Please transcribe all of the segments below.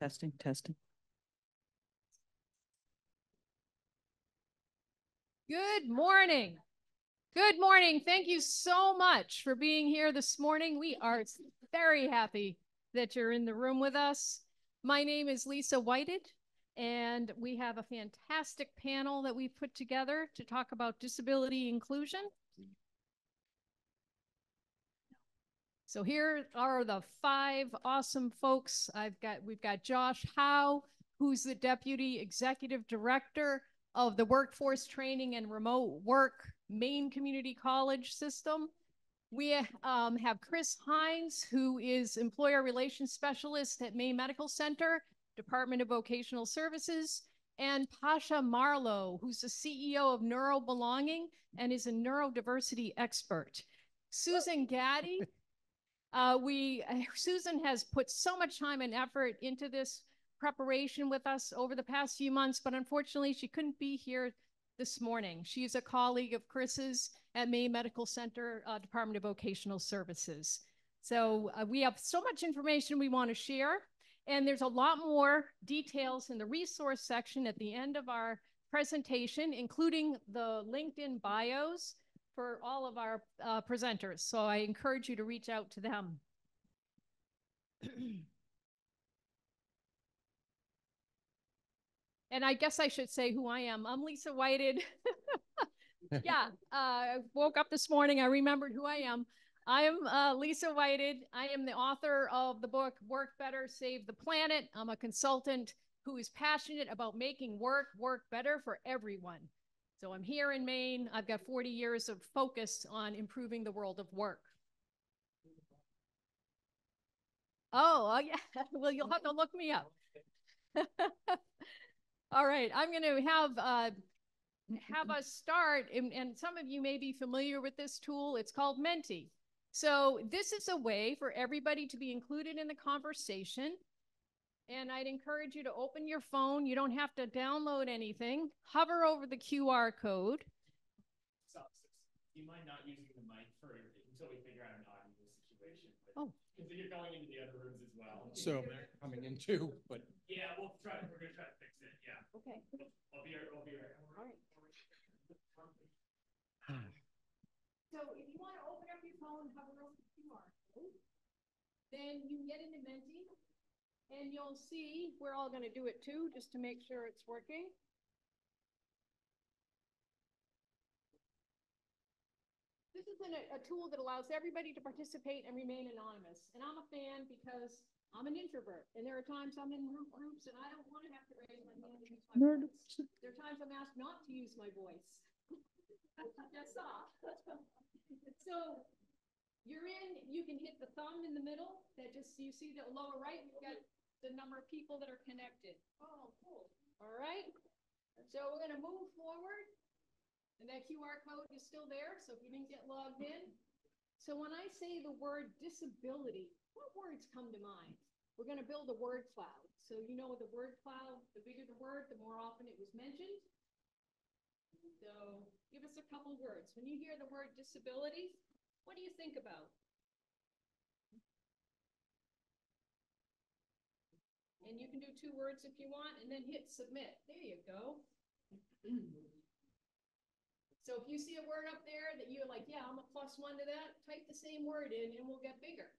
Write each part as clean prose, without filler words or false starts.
Testing, testing. Good morning. Good morning. Thank you so much for being here this morning. We are very happy that you're in the room with us. My name is Lisa Whited, and we have a fantastic panel that we've put together to talk about disability inclusion. So here are the 5 awesome folks. We've got Josh Howe, who's the Deputy Executive Director of the Workforce Training and Remote Work Maine Community College System. We have Chris Hines, who is Employer Relations Specialist at Maine Medical Center, Department of Vocational Services, and Pasha Marlowe, who's the CEO of NeuroBelonging and is a neurodiversity expert. Susan Gaddy. Susan has put so much time and effort into this preparation with us over the past few months, but unfortunately she couldn't be here this morning. She's a colleague of Chris's at Maine Medical Center, Department of Vocational Services. So we have so much information we want to share, and there's a lot more details in the resource section at the end of our presentation, including the LinkedIn bios for all of our presenters. So I encourage you to reach out to them. And I guess I should say who I am. I'm Lisa Whited. Yeah, I woke up this morning, I remembered who I am. I am Lisa Whited. I am the author of the book, Work Better, Save the Planet. I'm a consultant who is passionate about making work better for everyone. So I'm here in Maine. I've got 40 years of focus on improving the world of work. Oh, yeah. Well, you'll have to look me up. All right, I'm going to have us start, and some of you may be familiar with this tool. It's called Menti. So this is a way for everybody to be included in the conversation. And I'd encourage you to open your phone. You don't have to download anything. Hover over the QR code. Do you mind not using the mic until we figure out an audio situation? Oh. Because you're going into the other rooms as well. So they're coming in too, but. Yeah, we're going to try to fix it. Yeah. Okay. I'll be right. All right. So if you want to open up your phone, hover over the QR code, then you can get into Menti, and you'll see we're all going to do it too, just to make sure it's working. This is a tool that allows everybody to participate and remain anonymous. And I'm a fan because I'm an introvert, and there are times I'm in groups and I don't want to have to raise my hand and use my voice. There are times I'm asked not to use my voice. That's all. So you're in, you can hit the thumb in the middle, you see the lower right, we've got the number of people that are connected. Oh, cool. All right. So we're going to move forward, and that QR code is still there, so if you didn't get logged in. So when I say the word disability, what words come to mind? We're going to build a word cloud. So you know the word cloud, the bigger the word, the more often it was mentioned. So give us a couple words. When you hear the word disability, what do you think about? And you can do 2 words if you want, and then hit submit. There you go. So if you see a word up there that you're like, yeah, I'm a +1 to that, type the same word in and we'll get bigger.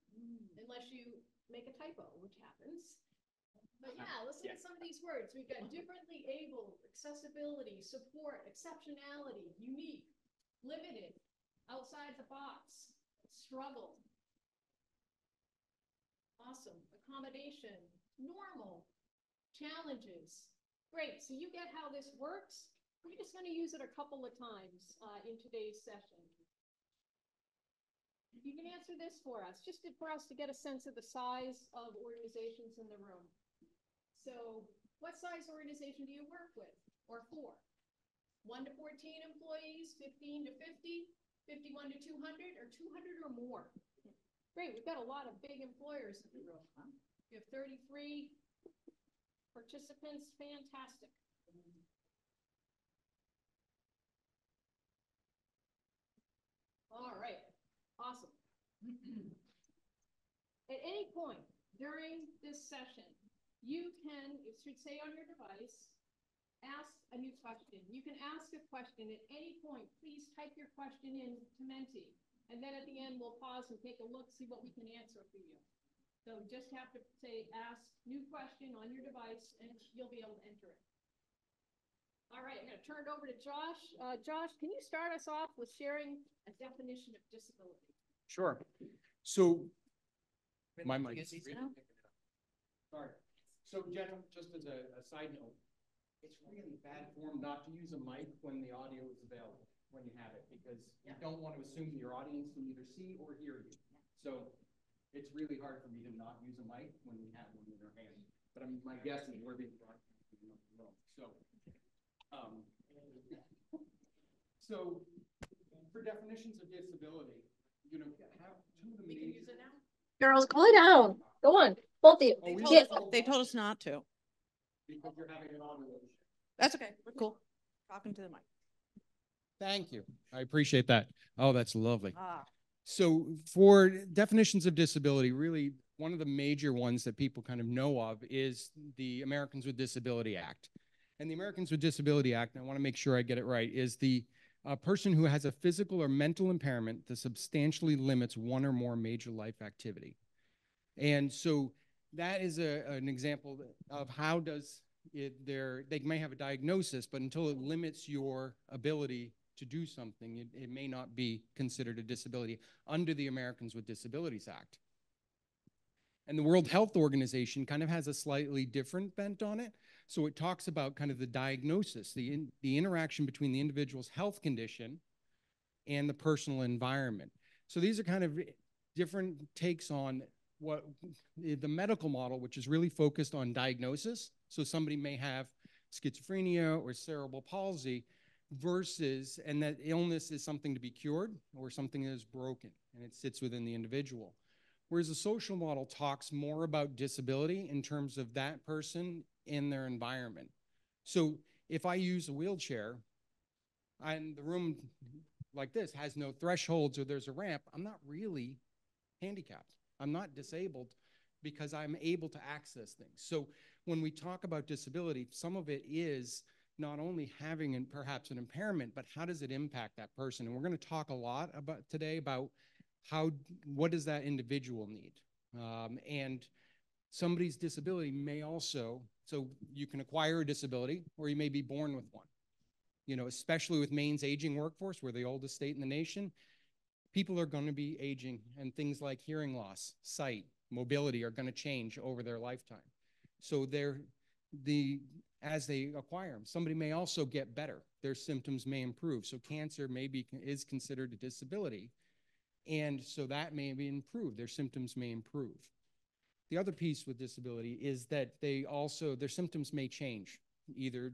Unless you make a typo, which happens. But yeah, listen to some of these words. We've got differently able, accessibility, support, exceptionality, unique, limited, outside the box, struggle, awesome, accommodation, normal, challenges. Great, so you get how this works. We're just going to use it a couple of times in today's session. You can answer this for us, just for us to get a sense of the size of organizations in the room. So what size organization do you work with or for? 1 to 14 employees, 15 to 50, 51 to 200, or 200 or more? Great, we've got a lot of big employers in the room. Huh? You have 33 participants, fantastic. All right, awesome. At any point during this session, you can, it should say on your device, ask a new question. You can ask a question at any point. Please type your question in to Menti. And then at the end, we'll pause and take a look, see what we can answer for you. So just have to say, ask new question on your device, and you'll be able to enter it. All right, I'm going to turn it over to Josh. Josh, can you start us off with sharing a definition of disability? Sure. So my mic. Sorry. So Jen, just as a side note, it's really bad form not to use a mic when the audio is available, when you have it, because you don't want to assume your audience can either see or hear you. So it's really hard for me to not use a mic when we have one in our hand. But my guess is we're being broadcasted in the room. So for definitions of disability, you know, have two of the We can main. use it now? Girls, cool it down. Go on, both of you. Oh, we Get- They told us not to. Because you're having an audio issue. That's okay. We're cool. Talking to the mic. Thank you. I appreciate that. Oh, that's lovely. Ah. So for definitions of disability, really one of the major ones that people kind of know of is the Americans with Disability Act. And the Americans with Disability Act, and I want to make sure I get it right, is the person who has a physical or mental impairment that substantially limits one or more major life activity. And so that is an example of how does they may have a diagnosis, but until it limits your ability to do something, it may not be considered a disability under the Americans with Disabilities Act. And the World Health Organization kind of has a slightly different bent on it. So it talks about kind of the diagnosis, the interaction between the individual's health condition and the personal environment. So these are kind of different takes on what the medical model, which is really focused on diagnosis. So somebody may have schizophrenia or cerebral palsy versus, and that illness is something to be cured or something that is broken and it sits within the individual. Whereas the social model talks more about disability in terms of that person in their environment. So if I use a wheelchair and the room like this has no thresholds or there's a ramp, I'm not really handicapped. I'm not disabled because I'm able to access things. So when we talk about disability, some of it is not only having perhaps an impairment, but how does it impact that person? And we're going to talk a lot about today about what does that individual need? And somebody's disability may also, so you can acquire a disability or you may be born with one. You know, especially with Maine's aging workforce, we're the oldest state in the nation, people are going to be aging and things like hearing loss, sight, mobility are going to change over their lifetime. So as they acquire them, somebody may also get better. Their symptoms may improve. So cancer is considered a disability. And so that may be improved. Their symptoms may improve. The other piece with disability is that their symptoms may change either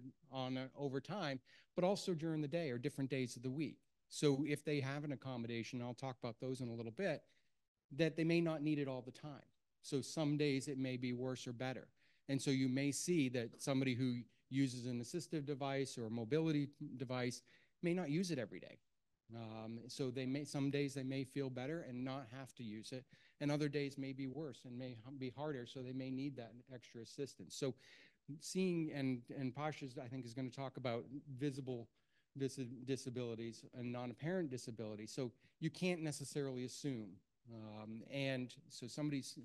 over time, but also during the day or different days of the week. So if they have an accommodation, I'll talk about those in a little bit, that they may not need it all the time. So some days it may be worse or better. And so you may see that somebody who uses an assistive device or a mobility device may not use it every day. So some days they may feel better and not have to use it, and other days may be worse and may be harder, so they may need that extra assistance. So seeing, and Pasha, I think, is going to talk about visible disabilities and non-apparent disabilities. So you can't necessarily assume. And so somebody's,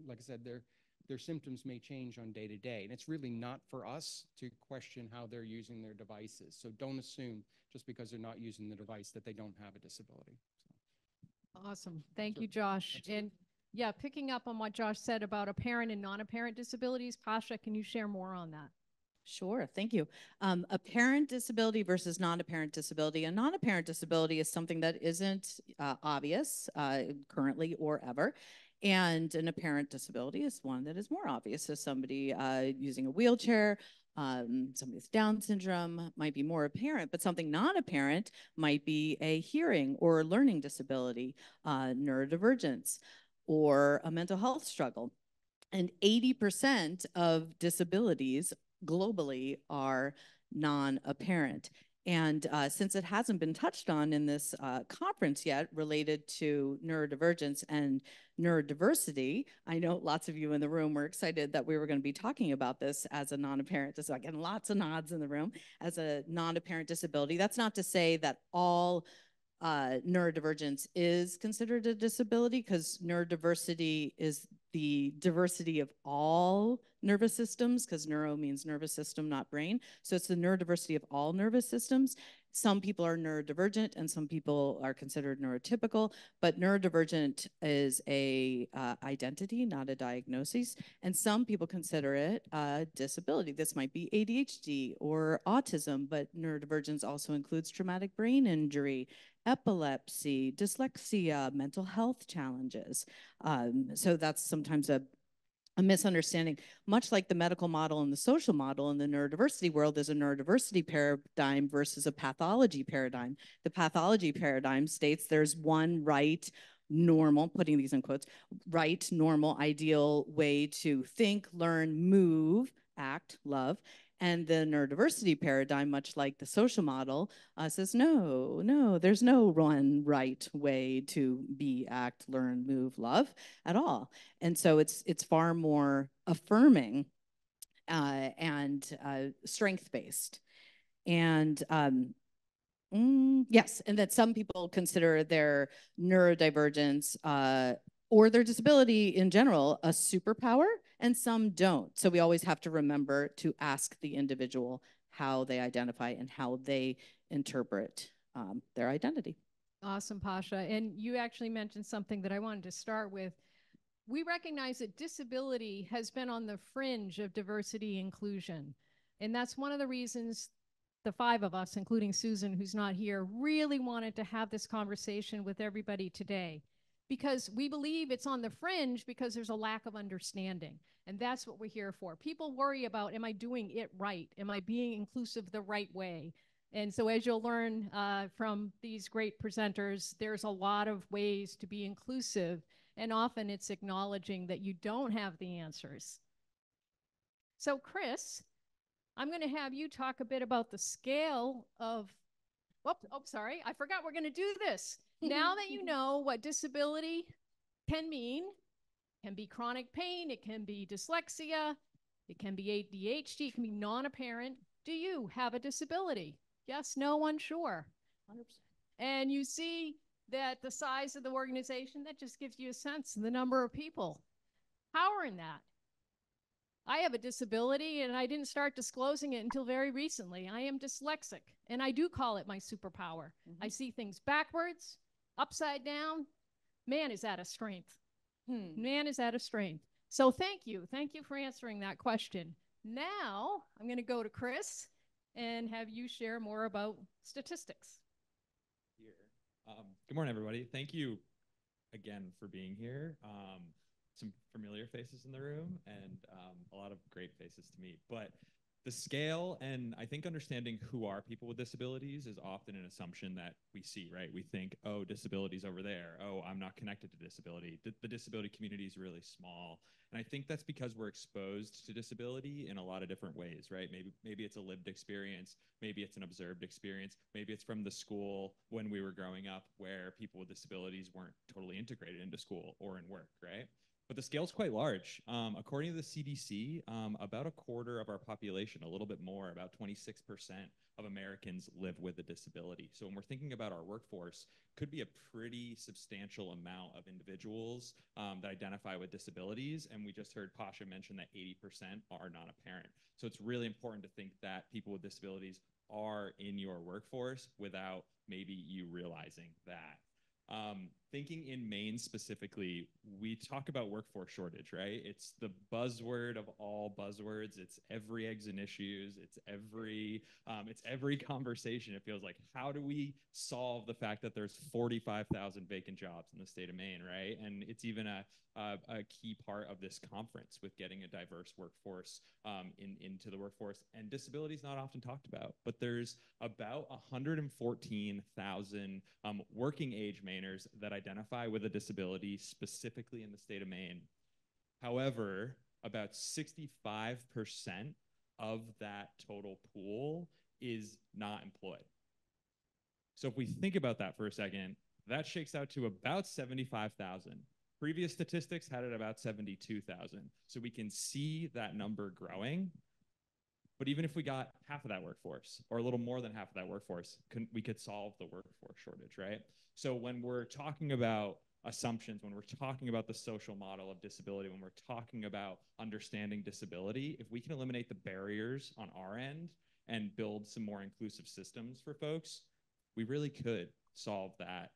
like I said, their symptoms may change on day to day. And it's really not for us to question how they're using their devices. So don't assume just because they're not using the device that they don't have a disability. So. Awesome. Thank Sure. you, Josh. And yeah, picking up on what Josh said about apparent and non-apparent disabilities, Pasha, can you share more on that? Sure, thank you. Apparent disability versus non-apparent disability. A non-apparent disability is something that isn't obvious currently or ever. And an apparent disability is one that is more obvious. So somebody using a wheelchair, somebody with Down syndrome might be more apparent, but something non-apparent might be a hearing or learning disability, neurodivergence, or a mental health struggle. And 80% of disabilities globally are non-apparent. And since it hasn't been touched on in this conference yet related to neurodivergence and neurodiversity, I know lots of you in the room were excited that we were going to be talking about this as a non-apparent disability. Again, lots of nods in the room as a non-apparent disability. That's not to say that all neurodivergence is considered a disability, because neurodiversity is the diversity of all nervous systems, because neuro means nervous system, not brain. So it's the neurodiversity of all nervous systems. Some people are neurodivergent and some people are considered neurotypical, but neurodivergent is a identity, not a diagnosis. And some people consider it a disability. This might be ADHD or autism, but neurodivergence also includes traumatic brain injury, epilepsy, dyslexia, mental health challenges. So that's sometimes a misunderstanding. Much like the medical model and the social model in the neurodiversity world, is a neurodiversity paradigm versus a pathology paradigm. The pathology paradigm states there's one right, normal, putting these in quotes, right, normal, ideal way to think, learn, move, act, love. And the neurodiversity paradigm, much like the social model, says, no, there's no one right way to be, act, learn, move, love at all. And so it's far more affirming and strength-based. And yes, and that some people consider their neurodivergence or their disability in general a superpower, and some don't. So we always have to remember to ask the individual how they identify and how they interpret their identity. Awesome, Pasha. And you actually mentioned something that I wanted to start with. We recognize that disability has been on the fringe of diversity inclusion. And that's one of the reasons the five of us, including Susan, who's not here, really wanted to have this conversation with everybody today. Because we believe it's on the fringe because there's a lack of understanding. And that's what we're here for. People worry about, am I doing it right? Am I being inclusive the right way? And so as you'll learn from these great presenters, there's a lot of ways to be inclusive. And often it's acknowledging that you don't have the answers. So Chris, I'm going to have you talk a bit about the scale of, sorry, I forgot we're going to do this. Now that you know what disability can mean, it can be chronic pain, it can be dyslexia, it can be ADHD, it can be non-apparent. Do you have a disability? Yes, no, unsure. 100%. And you see that the size of the organization, that just gives you a sense of the number of people. Power in that. I have a disability and I didn't start disclosing it until very recently. I am dyslexic and I do call it my superpower. I see things backwards, upside down. Man, is that a strength. Man, is that a strength. So thank you. Thank you for answering that question. Now I'm going to go to Chris and have you share more about statistics. Good morning, everybody. Thank you again for being here. Some familiar faces in the room and a lot of great faces to meet. But the scale and I think understanding who are people with disabilities is often an assumption that we see, right? We think, oh, disability's over there. Oh, I'm not connected to disability. The disability community is really small. And I think that's because we're exposed to disability in a lot of different ways, right? Maybe it's a lived experience. Maybe it's an observed experience. Maybe it's from the school when we were growing up where people with disabilities weren't totally integrated into school or in work, right? But the scale's quite large. According to the CDC, about a quarter of our population, a little bit more, about 26% of Americans live with a disability. So when we're thinking about our workforce, could be a pretty substantial amount of individuals that identify with disabilities. And we just heard Pasha mention that 80% are non-apparent. So it's really important to think that people with disabilities are in your workforce without maybe you realizing that. Thinking in Maine specifically, we talk about workforce shortage, right? It's the buzzword of all buzzwords. It's every eggs and issues. It's every conversation. It feels like, how do we solve the fact that there's 45,000 vacant jobs in the state of Maine, right? And it's even a key part of this conference with getting a diverse workforce into the workforce. And disability is not often talked about, but there's about 114,000 working age Mainers that identify with a disability specifically in the state of Maine. However, about 65% of that total pool is not employed. So if we think about that for a second, that shakes out to about 75,000. Previous statistics had it about 72,000. So we can see that number growing. But even if we got half of that workforce, or a little more than half of that workforce, we could solve the workforce shortage, right? So when we're talking about assumptions, when we're talking about the social model of disability, when we're talking about understanding disability, if we can eliminate the barriers on our end and build some more inclusive systems for folks, we really could solve that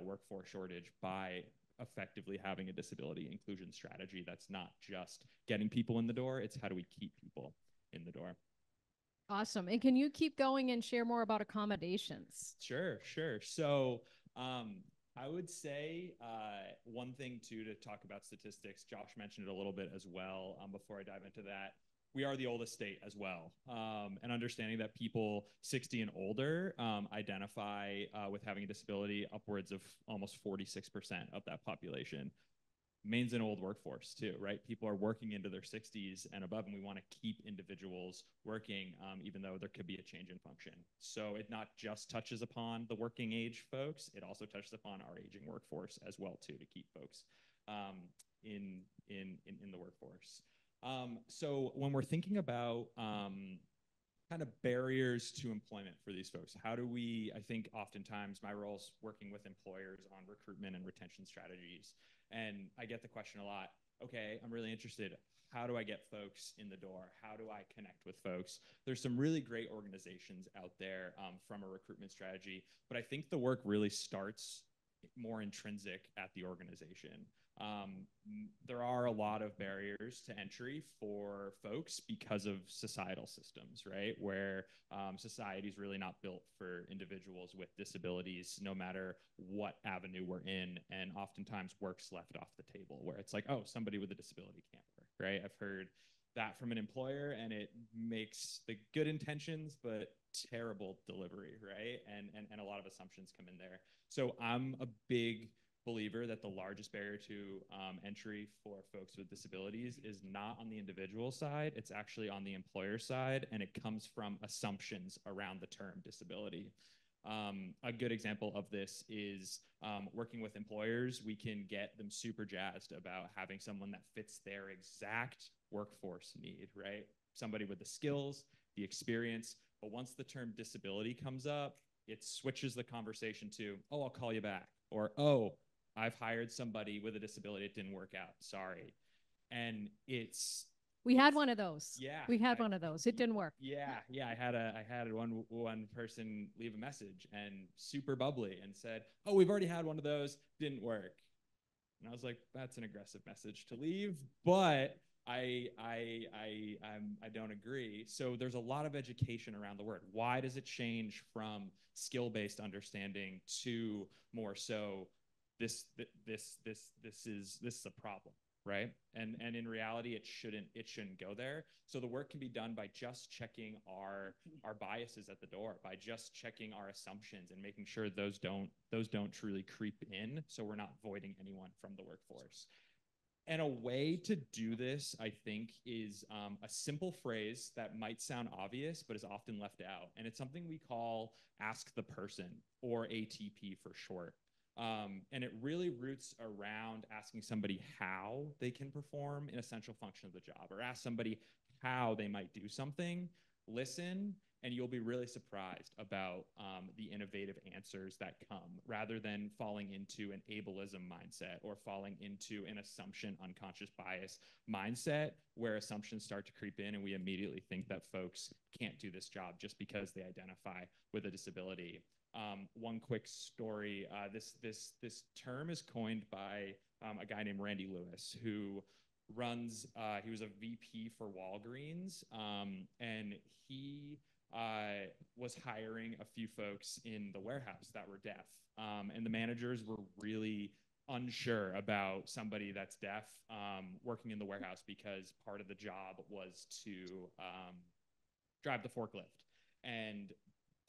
workforce shortage by effectively having a disability inclusion strategy that's not just getting people in the door, it's how do we keep people in the door. Awesome. And can you keep going and share more about accommodations? Sure. So I would say one thing too to talk about statistics, Josh mentioned it a little bit as well before I dive into that. We are the oldest state as well. And understanding that people 60 and older identify with having a disability, upwards of almost 46% of that population. Means an old workforce too, right? People are working into their 60s and above, and we want to keep individuals working, even though there could be a change in function. So it not just touches upon the working age folks, it also touches upon our aging workforce as well too, to keep folks in the workforce. So when we're thinking about kind of barriers to employment for these folks, how do we, I think oftentimes my role is working with employers on recruitment and retention strategies. And I get the question a lot, okay, I'm really interested. How do I get folks in the door? How do I connect with folks? There's some really great organizations out there from a recruitment strategy, but I think the work really starts more intrinsic at the organization. There are a lot of barriers to entry for folks because of societal systems, right? Where society is really not built for individuals with disabilities, no matter what avenue we're in. And oftentimes work's left off the table, where it's like, oh, somebody with a disability can't work, right? I've heard that from an employer, and it makes the good intentions, but terrible delivery, right? And a lot of assumptions come in there. So I'm a big believer that the largest barrier to entry for folks with disabilities is not on the individual side, it's actually on the employer side, and it comes from assumptions around the term disability. A good example of this is working with employers. We can get them super jazzed about having someone that fits their exact workforce need, right? Somebody with the skills, the experience, but once the term disability comes up, it switches the conversation to, oh, I'll call you back, or, oh, I've hired somebody with a disability, it didn't work out, sorry. And we had one of those. Yeah. We had one of those. It didn't work. Yeah. I had one person leave a message and super bubbly and said, oh, we've already had one of those, didn't work. And I was like, that's an aggressive message to leave, but I don't agree. So there's a lot of education around the word. Why does it change from skill-based understanding to more so this is a problem, right? And in reality, it shouldn't go there. So the work can be done by just checking our biases at the door, by just checking our assumptions and making sure those don't truly creep in, so we're not voiding anyone from the workforce. And a way to do this, I think, is a simple phrase that might sound obvious, but is often left out. And it's something we call ask the person, or ATP for short. And it really roots around asking somebody how they can perform an essential function of the job, or ask somebody how they might do something, listen, and you'll be really surprised about the innovative answers that come, rather than falling into an ableism mindset or falling into an assumption unconscious bias mindset, where assumptions start to creep in and we immediately think that folks can't do this job just because they identify with a disability. One quick story, this term is coined by a guy named Randy Lewis, who runs, he was a VP for Walgreens, and he was hiring a few folks in the warehouse that were deaf. And the managers were really unsure about somebody that's deaf working in the warehouse, because part of the job was to drive the forklift. And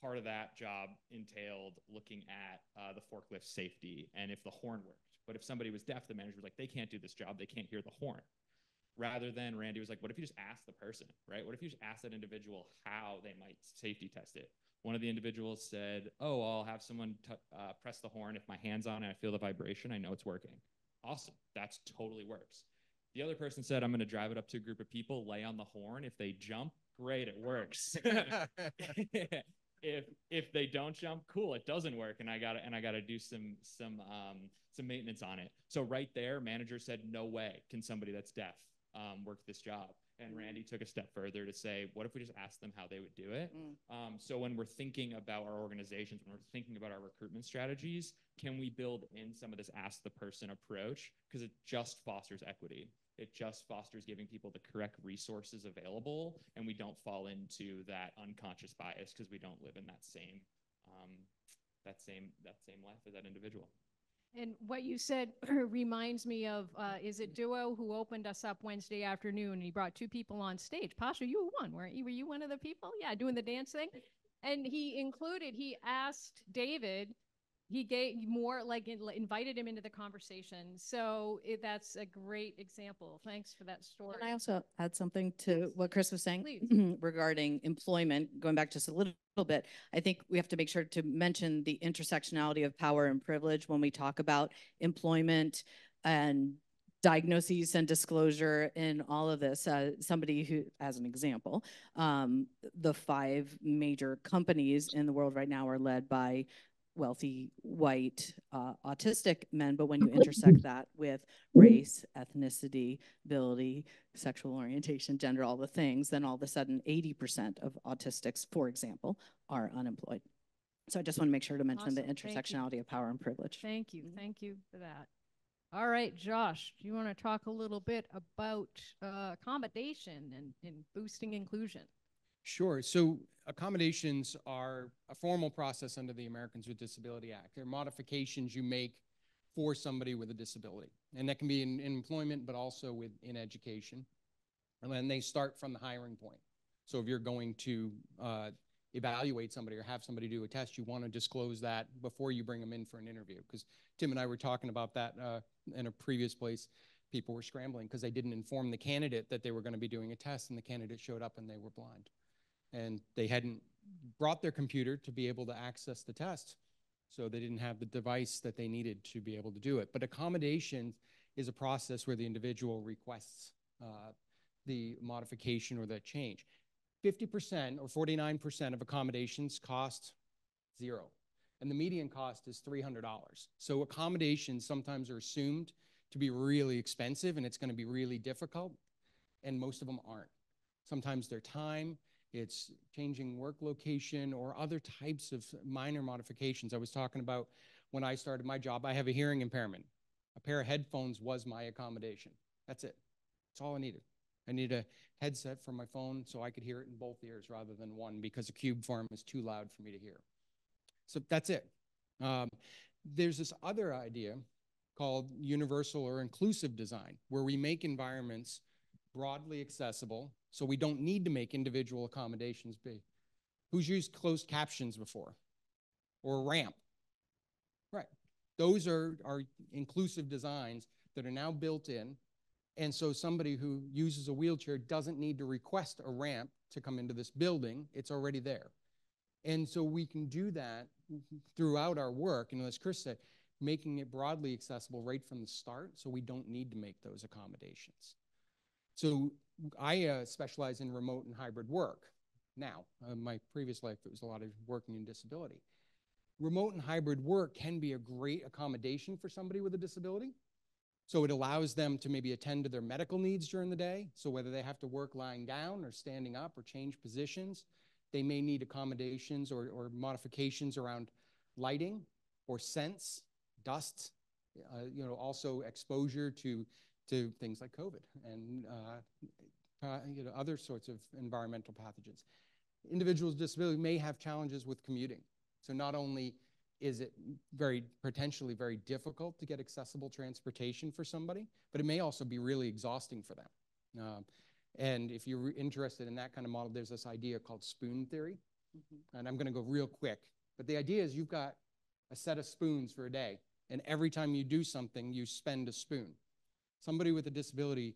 part of that job entailed looking at the forklift safety and if the horn worked. But if somebody was deaf, the manager was like, they can't do this job, they can't hear the horn. rather than Randy was like, what if you just ask the person, right? What if you just ask that individual how they might safety test it? One of the individuals said, oh, I'll have someone press the horn. If my hand's on it, I feel the vibration, I know it's working. Awesome. That's totally works. The other person said, I'm going to drive it up to a group of people, lay on the horn. If they jump, great, it works. If they don't jump, cool, it doesn't work, and I gotta do some maintenance on it. So right there, manager said, no way can somebody that's deaf work this job. And Randy took a step further to say, what if we just asked them how they would do it? So when we're thinking about our organizations, when we're thinking about our recruitment strategies, can we build in some of this ask the person approach? Because it just fosters equity. It just fosters giving people the correct resources available, and we don't fall into that unconscious bias because we don't live in that same life as that individual. And what you said reminds me of, is it Duo who opened us up Wednesday afternoon? And he brought 2 people on stage. Pasha, you were one, weren't you? Were you one of the people? Yeah, doing the dance thing. And he asked David, he gave more, like invited him into the conversation. So that's a great example. Thanks for that story. Can I also add something to what Chris was saying regarding employment? Going back just a little bit, I think we have to make sure to mention the intersectionality of power and privilege when we talk about employment and diagnoses and disclosure in all of this. Somebody who, as an example, the 5 major companies in the world right now are led by wealthy, white, autistic men, but when you intersect that with race, ethnicity, ability, sexual orientation, gender, all the things, then all of a sudden 80% of autistics, for example, are unemployed. So I just want to make sure to mention the intersectionality of power and privilege. Thank you. Thank you for that. All right, Josh, do you want to talk a little bit about accommodation and boosting inclusion? Sure. So accommodations are a formal process under the Americans with Disability Act. They're modifications you make for somebody with a disability. And that can be in employment, but also in education. And then they start from the hiring point. So if you're going to evaluate somebody or have somebody do a test, you want to disclose that before you bring them in for an interview. Because Tim and I were talking about that in a previous place. People were scrambling because they didn't inform the candidate that they were going to be doing a test, and the candidate showed up and they were blind. And they hadn't brought their computer to be able to access the test. So they didn't have the device that they needed to be able to do it. But accommodation is a process where the individual requests the modification or the change. 50% or 49% of accommodations cost $0. And the median cost is $300. So accommodations sometimes are assumed to be really expensive and it's going to be really difficult. And most of them aren't. Sometimes they're time, it's changing work location or other types of minor modifications. I was talking about when I started my job, I have a hearing impairment. A pair of headphones was my accommodation. That's it. That's all I needed. I need a headset for my phone so I could hear it in both ears rather than one because a cube form is too loud for me to hear. So that's it. There's this other idea called universal or inclusive design, where we make environments broadly accessible so we don't need to make individual accommodations big. Who's used closed captions before? Or a ramp? Right. Those are inclusive designs that are now built in. And so somebody who uses a wheelchair doesn't need to request a ramp to come into this building. It's already there. And so we can do that throughout our work. And as Chris said, making it broadly accessible right from the start so we don't need to make those accommodations. So I specialize in remote and hybrid work now. My previous life, it was a lot of working in disability. Remote and hybrid work can be a great accommodation for somebody with a disability. So it allows them to maybe attend to their medical needs during the day. So whether they have to work lying down or standing up or change positions, they may need accommodations or modifications around lighting or scents, dust, also exposure to things like COVID and other sorts of environmental pathogens. Individuals with disability may have challenges with commuting. So not only is it potentially very difficult to get accessible transportation for somebody, but it may also be really exhausting for them. And if you're interested in that kind of model, there's this idea called spoon theory. And I'm going to go real quick. But the idea is you've got a set of spoons for a day, and every time you do something, you spend a spoon. Somebody with a disability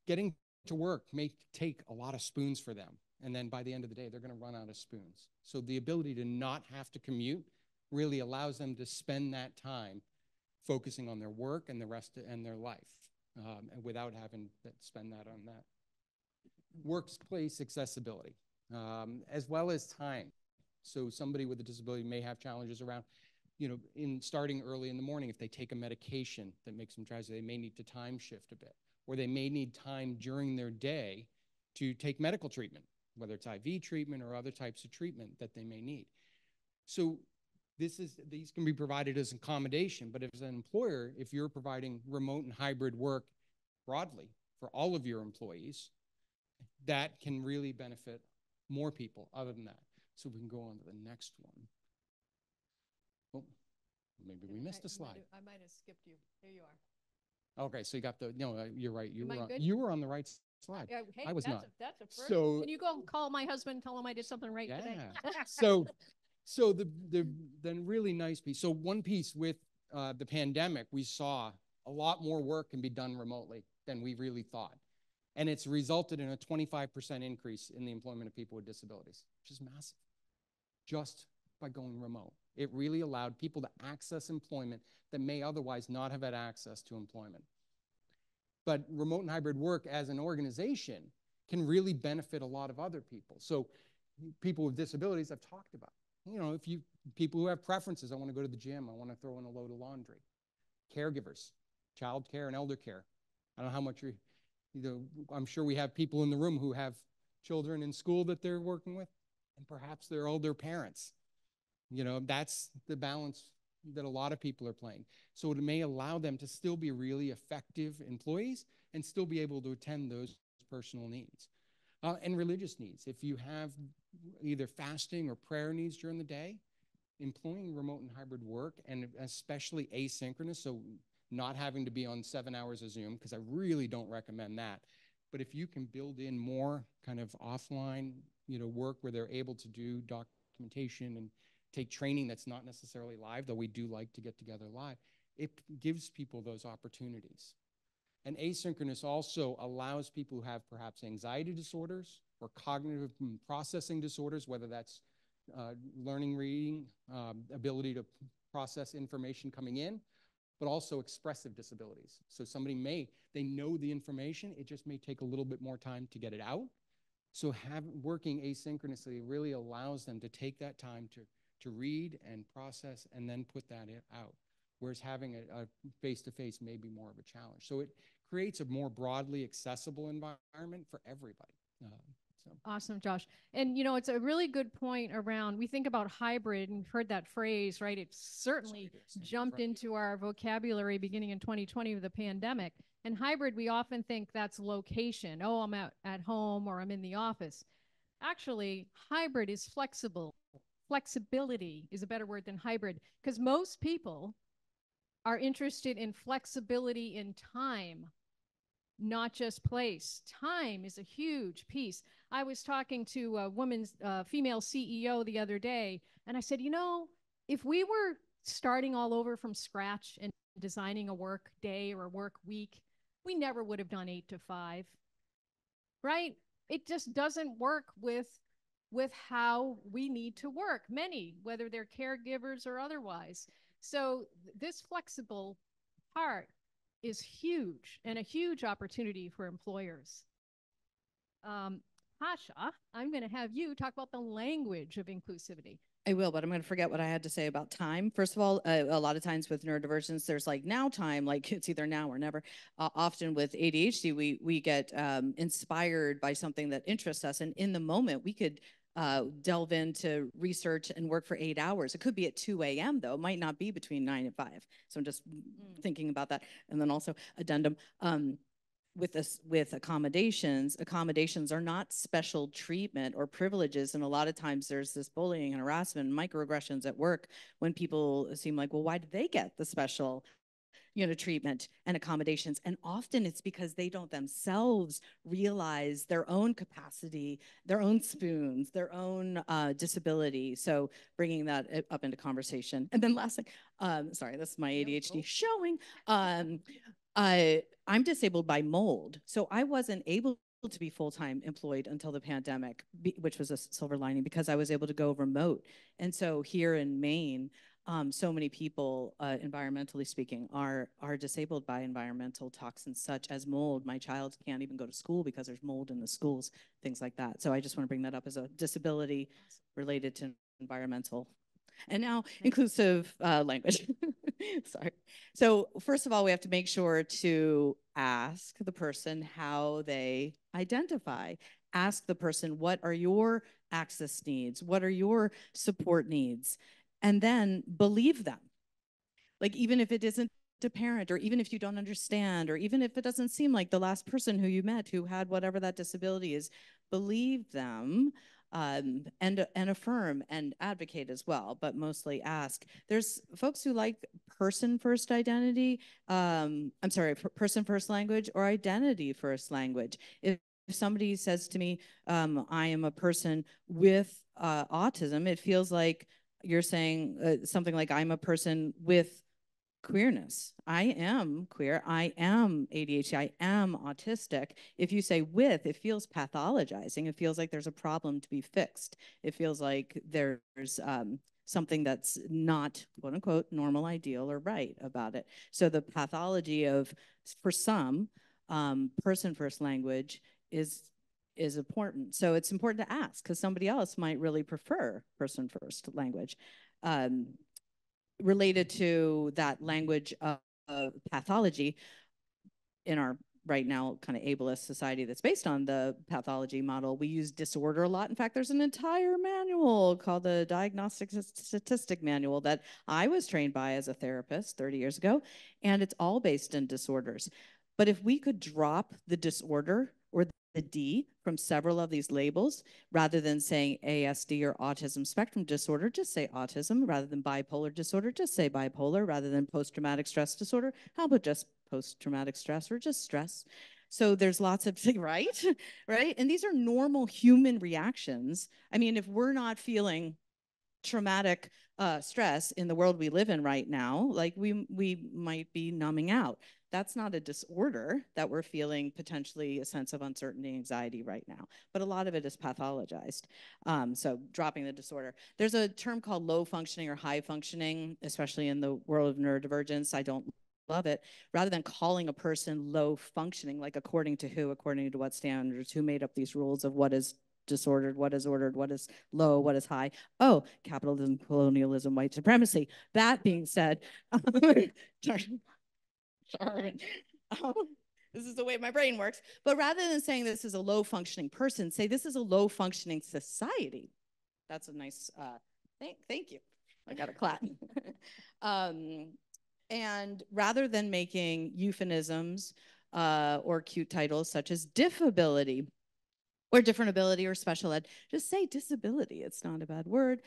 getting to work may take a lot of spoons for them. And then by the end of the day, they're going to run out of spoons. So the ability to not have to commute really allows them to spend that time focusing on their work and the rest and their life, and without having to spend that on that. Workplace accessibility, as well as time. So somebody with a disability may have challenges around, in starting early in the morning. If they take a medication that makes them drowsy, they may need to time shift a bit, or they may need time during their day to take medical treatment, whether it's IV treatment or other types of treatment that they may need. So these can be provided as accommodation, but as an employer, if you're providing remote and hybrid work broadly for all of your employees, that can really benefit more people other than that. So we can go on to the next one. Oh, maybe we missed a slide. I might have skipped you. There you are. Okay, so you got you're right. Good? You were on the right slide. Yeah, hey, I was not. That's a first. So Can you go call my husband, tell him I did something right today? So the really nice piece. So one piece with the pandemic, we saw a lot more work can be done remotely than we really thought. And it's resulted in a 25% increase in the employment of people with disabilities, which is massive, just by going remote. It really allowed people to access employment that may otherwise not have had access to employment. But remote and hybrid work as an organization can really benefit a lot of other people. So people with disabilities I've talked about. People who have preferences, I want to go to the gym, I want to throw in a load of laundry. Caregivers, child care and elder care. I don't know how much I'm sure we have people in the room who have children in school that they're working with, and perhaps they're older parents. That's the balance that a lot of people are playing. So it may allow them to still be really effective employees and still be able to attend those personal needs. And religious needs. If you have either fasting or prayer needs during the day, employing remote and hybrid work, and especially asynchronous, so not having to be on 7 hours of Zoom, because I really don't recommend that. But if you can build in more kind of offline, work where they're able to do documentation and take training that's not necessarily live, though we do like to get together live, it gives people those opportunities. And asynchronous also allows people who have perhaps anxiety disorders or cognitive processing disorders, whether that's learning, reading, ability to process information coming in, but also expressive disabilities. So somebody they know the information, it just may take a little bit more time to get it out. So working asynchronously really allows them to take that time to read and process and then put that out. Whereas having a face-to-face may be more of a challenge. So it creates a more broadly accessible environment for everybody. Awesome, Josh. And it's a really good point around, we think about hybrid and heard that phrase, right? It certainly jumped into our vocabulary beginning in 2020 with the pandemic. And hybrid, we often think that's location. Oh, I'm at home or I'm in the office. Actually, hybrid is flexible. Flexibility is a better word than hybrid, because most people are interested in flexibility in time, not just place. Time is a huge piece. I was talking to a female CEO the other day, and I said, if we were starting all over from scratch and designing a work day or a work week, we never would have done 8 to 5, right? It just doesn't work with how we need to work, whether they're caregivers or otherwise. So this flexible part is huge and a huge opportunity for employers. Tasha, I'm going to have you talk about the language of inclusivity. I will, but I'm going to forget what I had to say about time. First of all, a lot of times with neurodivergence, there's like now time, like it's either now or never. Often with ADHD, we get inspired by something that interests us. And in the moment, we could delve into research and work for 8 hours. It could be at 2 a.m. though. It might not be between 9 and 5. So I'm just thinking about that. And then also addendum. With accommodations are not special treatment or privileges. And a lot of times there's this bullying and harassment and microaggressions at work when people seem like, well, why did they get the special treatment and accommodations? And often it's because they don't themselves realize their own capacity, their own spoons, their own disability. So bringing that up into conversation. And then lastly, sorry, this is my ADHD showing. I'm disabled by mold. So I wasn't able to be full-time employed until the pandemic, which was a silver lining because I was able to go remote. And so here in Maine, so many people, environmentally speaking, are disabled by environmental toxins such as mold. My child can't even go to school because there's mold in the schools, things like that. So I just want to bring that up as a disability related to environmental. And now inclusive language. Sorry. So first of all, we have to make sure to ask the person how they identify. Ask the person, what are your access needs? What are your support needs? And then believe them. Like, even if it isn't a parent, or even if you don't understand, or even if it doesn't seem like the last person who you met who had whatever that disability is, believe them. And affirm and advocate as well, but mostly ask. There's folks who like person-first identity, person-first language or identity-first language. If somebody says to me, I am a person with autism, it feels like you're saying something like, I'm a person with queerness. I am queer. I am ADHD. I am autistic. If you say with, it feels pathologizing. It feels like there's a problem to be fixed. It feels like there's something that's not, quote unquote, normal, ideal, or right about it. So the pathology of, for some, person-first language is important. So it's important to ask because somebody else might really prefer person-first language. Related to that language of pathology, in our right now kind of ableist society that's based on the pathology model, we use disorder a lot. In fact, there's an entire manual called the Diagnostic Statistic Manual that I was trained by as a therapist 30 years ago, and it's all based in disorders. But if we could drop the disorder or the D from several of these labels, rather than saying ASD or autism spectrum disorder, just say autism. Rather than bipolar disorder, just say bipolar. Rather than post-traumatic stress disorder, how about just post-traumatic stress or just stress? So there's lots of, right? Right? And these are normal human reactions. I mean, if we're not feeling traumatic stress in the world we live in right now, like we might be numbing out. That's not a disorder that we're feeling potentially a sense of uncertainty, anxiety right now, but a lot of it is pathologized. So dropping the disorder. There's a term called low functioning or high functioning, especially in the world of neurodivergence. I don't love it. Rather than calling a person low functioning, like according to who, according to what standards, who made up these rules of what is disordered, what is ordered, what is low, what is high. Oh, capitalism, colonialism, white supremacy. That being said, this is the way my brain works. But rather than saying this is a low functioning person, say this is a low functioning society. That's a nice, thank you. I got a clap. And rather than making euphemisms or cute titles such as diffability or different ability or special ed, just say disability. It's not a bad word.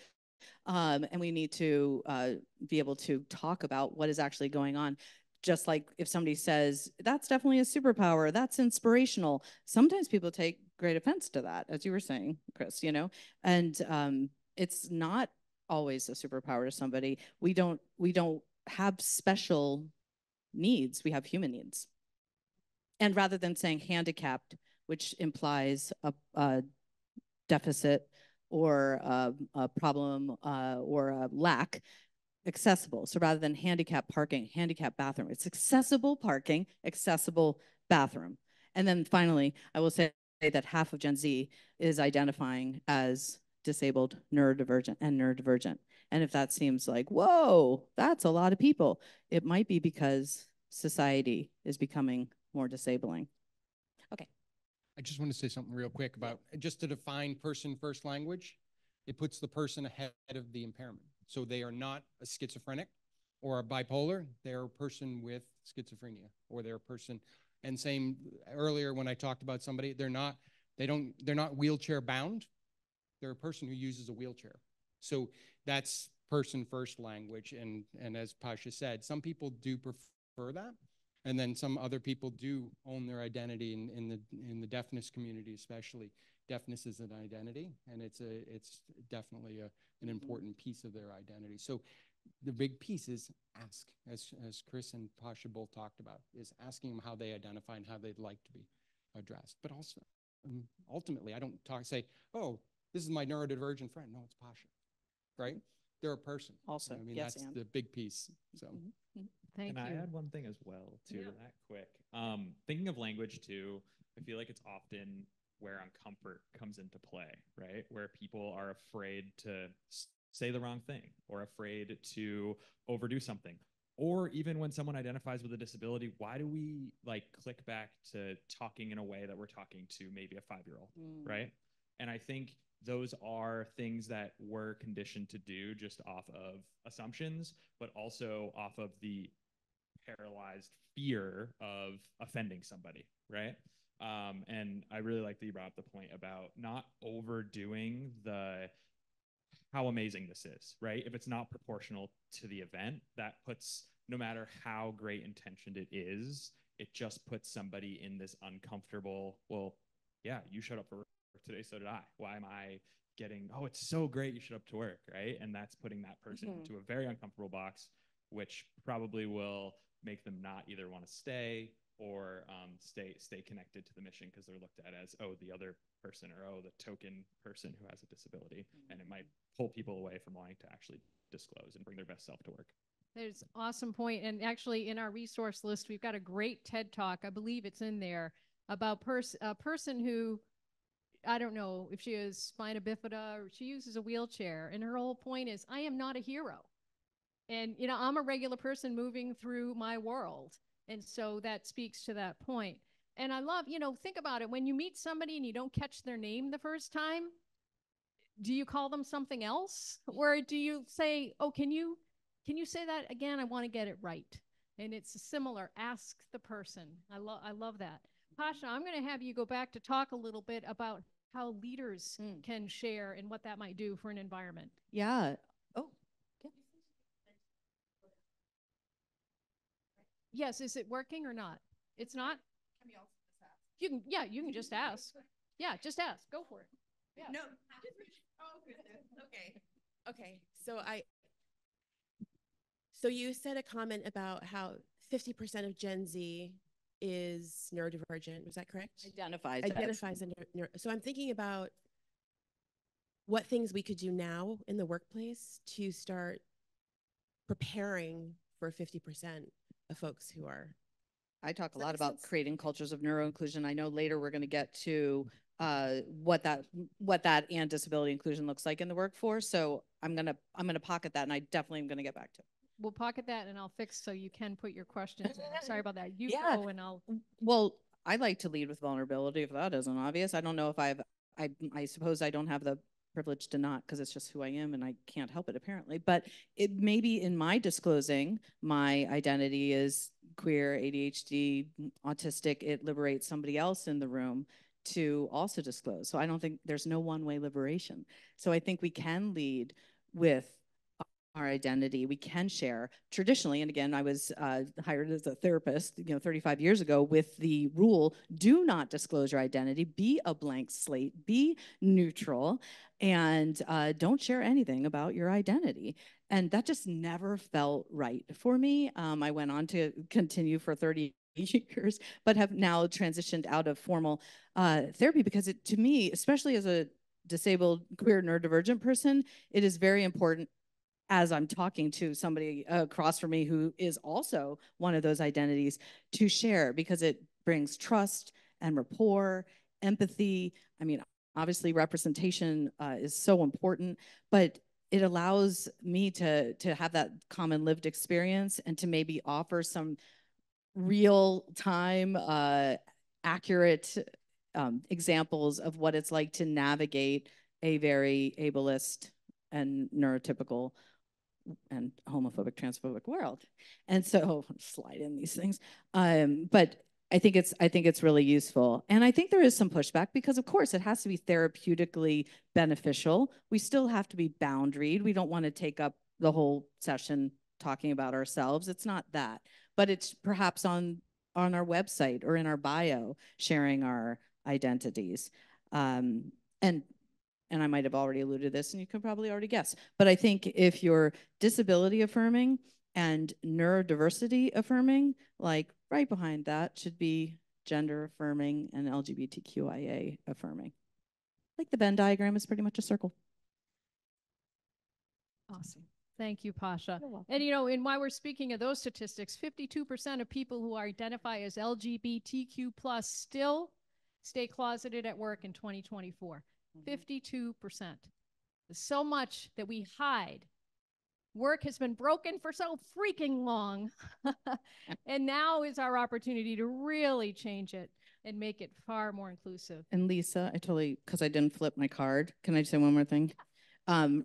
And we need to be able to talk about what is actually going on. Just like if somebody says, that's definitely a superpower, that's inspirational. Sometimes people take great offense to that, as you were saying, Chris, you know, and it's not always a superpower to somebody. We don't have special needs, we have human needs. And rather than saying handicapped, which implies a deficit or a problem or a lack, accessible. So rather than handicap parking, handicap bathroom, it's accessible parking, accessible bathroom. And then finally, I will say that half of Gen Z is identifying as disabled, neurodivergent, and neurodivergent. And if that seems like, whoa, that's a lot of people, it might be because society is becoming more disabling. Okay. I just want to say something real quick about, just to define person-first language, it puts the person ahead of the impairment. So they are not a schizophrenic or a bipolar, they're a person with schizophrenia, or they're a person, and same earlier when I talked about somebody, they're not wheelchair bound, they're a person who uses a wheelchair. So that's person-first language, and as Pasha said, some people do prefer that. And then some other people do own their identity in the deafness community, especially. Deafness is an identity, and it's definitely an important piece of their identity. So the big piece is ask, as Chris and Pasha both talked about, is asking them how they identify and how they'd like to be addressed. But also, ultimately, I don't say, oh, this is my neurodivergent friend. No, it's Pasha, right? They're a person. Also, I mean, yes, that's and. the big piece. So. Thank Can you. I add one thing as well, too, Yeah. that quick? Thinking of language, too, I feel like it's often where uncomfort comes into play, right? Where people are afraid to say the wrong thing or afraid to overdo something. Or even when someone identifies with a disability, why do we like click back to talking in a way that we're talking to maybe a 5-year-old, right? And I think those are things that we're conditioned to do just off of assumptions, but also off of the paralyzed fear of offending somebody, right? And I really like that you brought up the point about not overdoing how amazing this is, right? If it's not proportional to the event, that puts, no matter how great intentioned it is, it just puts somebody in this uncomfortable, well, yeah, you showed up for work today, so did I. Why am I getting, oh, it's so great you showed up to work, right? And that's putting that person into a very uncomfortable box, which probably will make them not either want to stay or stay connected to the mission because they're looked at as, oh, the other person, or oh, the token person who has a disability. And it might pull people away from wanting to actually disclose and bring their best self to work. There's awesome point. And actually in our resource list, we've got a great TED Talk, I believe it's in there, about a person who, I don't know if she is spina bifida or she uses a wheelchair. And her whole point is, I am not a hero. And, you know, I'm a regular person moving through my world. And so that speaks to that point. And I love, you know, think about it. When you meet somebody and you don't catch their name the first time, do you call them something else? Or do you say, oh, can you say that again? I want to get it right. And it's similar. Ask the person. I love that. Pasha, I'm going to have you go back to talk a little bit about how leaders can share and what that might do for an environment. Yeah. Oh, yeah. Yes, is it working or not? It's not? You can, yeah, you can just ask. Yeah, just ask. Go for it. Yeah. No. Okay. Okay. So you said a comment about how 50% of Gen Z is neurodivergent. Was that correct? Identifies. Identifies as so I'm thinking about what things we could do now in the workplace to start preparing for 50% of folks who are. I talk a Does that lot make about sense? creating cultures of neuro-inclusion. I know later we're going to get to what that and disability inclusion looks like in the workforce. So I'm gonna pocket that, and I definitely am gonna get back to it. We'll pocket that and I'll fix so you can put your questions in. Sorry about that. You Yeah. go and I'll. Well, I like to lead with vulnerability if that isn't obvious. I don't know if I suppose I don't have the privilege to not, because it's just who I am and I can't help it apparently. But it maybe in my disclosing my identity is queer, ADHD, autistic, it liberates somebody else in the room to also disclose. So I don't think there's no one-way liberation. So I think we can lead with our identity. We can share traditionally, and again, I was hired as a therapist, 35 years ago with the rule, do not disclose your identity, be a blank slate, be neutral, and don't share anything about your identity. And that just never felt right for me. I went on to continue for 30 years, but have now transitioned out of formal therapy because it, to me, especially as a disabled, queer, neurodivergent person, it is very important as I'm talking to somebody across from me who is also one of those identities to share, because it brings trust and rapport, empathy. I mean, obviously representation is so important, but it allows me to have that common lived experience and to maybe offer some real time, accurate examples of what it's like to navigate a very ableist and neurotypical and homophobic, transphobic world. And so slide in these things. But I think it's really useful. And I think there is some pushback because of course it has to be therapeutically beneficial. We still have to be boundaried. We don't want to take up the whole session talking about ourselves. It's not that, but it's perhaps on our website or in our bio, sharing our identities. And and I might have already alluded to this and you could probably already guess, but I think if you're disability affirming and neurodiversity affirming, like right behind that should be gender affirming and LGBTQIA affirming. Like the Venn diagram is pretty much a circle. Awesome. Thank you, Pasha. You're welcome. And you know, and while we're speaking of those statistics, 52% of people who identify as LGBTQ plus still stay closeted at work in 2024. 52%. There's so much that we hide. Work has been broken for so freaking long. And now is our opportunity to really change it and make it far more inclusive. And Lisa, because I didn't flip my card. Can I just say one more thing?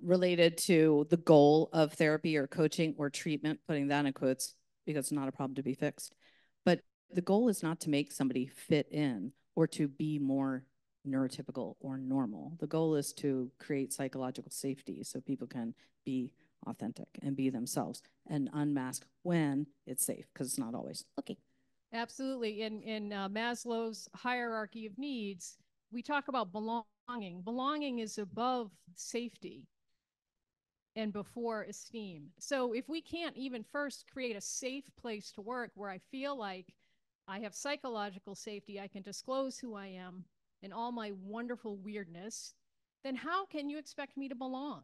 Related to the goal of therapy or coaching or treatment, putting that in quotes because it's not a problem to be fixed. But the goal is not to make somebody fit in or to be more neurotypical or normal. The goal is to create psychological safety so people can be authentic and be themselves and unmask when it's safe, because it's not always. Okay. Absolutely. In Maslow's hierarchy of needs, we talk about belonging. Belonging is above safety and before esteem. So if we can't even first create a safe place to work where I feel like I have psychological safety, I can disclose who I am and all my wonderful weirdness, then how can you expect me to belong?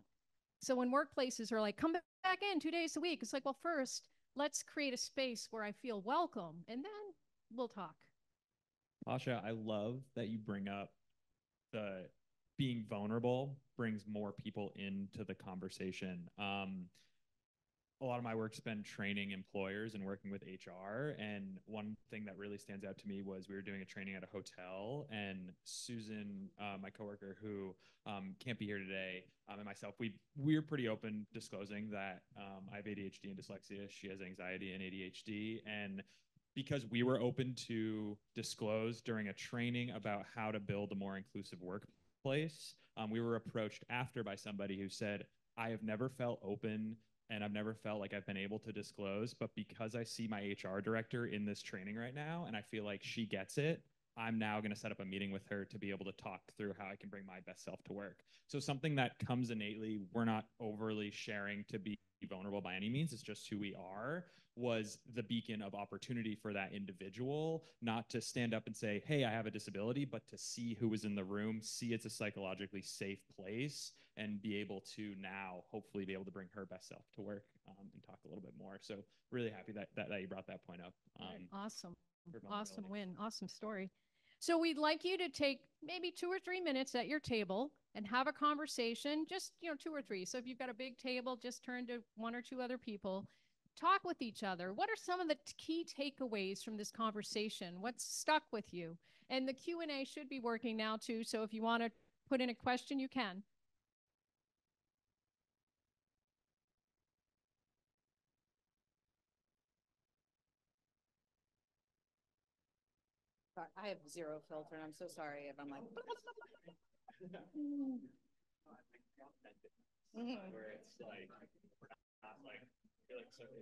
So when workplaces are like, come back in 2 days a week, it's like, well, first, let's create a space where I feel welcome, and then we'll talk. Pasha, I love that you bring up the being vulnerable brings more people into the conversation. A lot of my work's been training employers and working with HR. And one thing that really stands out to me was we were doing a training at a hotel, and Susan, my coworker who can't be here today, and myself, we're pretty open disclosing that I have ADHD and dyslexia. She has anxiety and ADHD. And because we were open to disclose during a training about how to build a more inclusive workplace, we were approached after by somebody who said, I have never felt open and I've never felt like I've been able to disclose, but because I see my HR director in this training right now and I feel like she gets it, I'm now going to set up a meeting with her to be able to talk through how I can bring my best self to work. So something that comes innately, we're not overly sharing to be vulnerable by any means, it's just who we are, was the beacon of opportunity for that individual, not to stand up and say, hey, I have a disability, but to see who is in the room, see it's a psychologically safe place, and be able to now hopefully be able to bring her best self to work and talk a little bit more. So really happy that you brought that point up. Awesome. Awesome win. Awesome story. So we'd like you to take maybe 2 or 3 minutes at your table and have a conversation, just, 2 or 3. So if you've got a big table, just turn to 1 or 2 other people, talk with each other. What are some of the key takeaways from this conversation? What's stuck with you? And the Q&A should be working now too. So if you want to put in a question, you can. I have zero filter, and I'm so sorry if I'm like. Where it's like, we're not like, feel like so to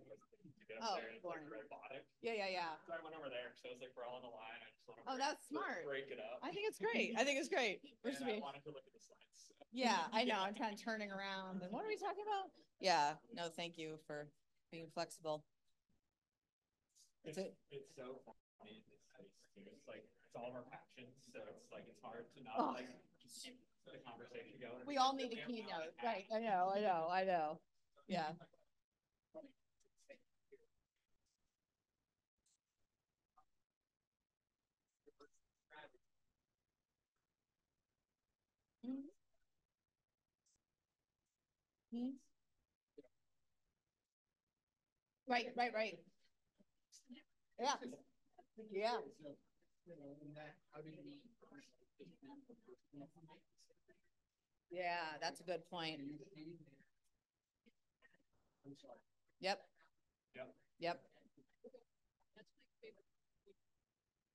get Oh, up there and it's like boring. robotic. Yeah. So I went over there, so it's like we're all on the line. I just want to Oh, that's smart. break it up. I think it's great. I think it's great. And I wanted to look at the slides. Yeah, I know. I'm kind of turning around. And what are we talking about? Yeah. No, thank you for being flexible. It's so funny in this space too. It's like it's all of our passions, so it's like it's hard to not like keep the conversation going. We all need a keynote, right? I know. Yeah. Right. Yeah. Yeah, that's a good point. Yep.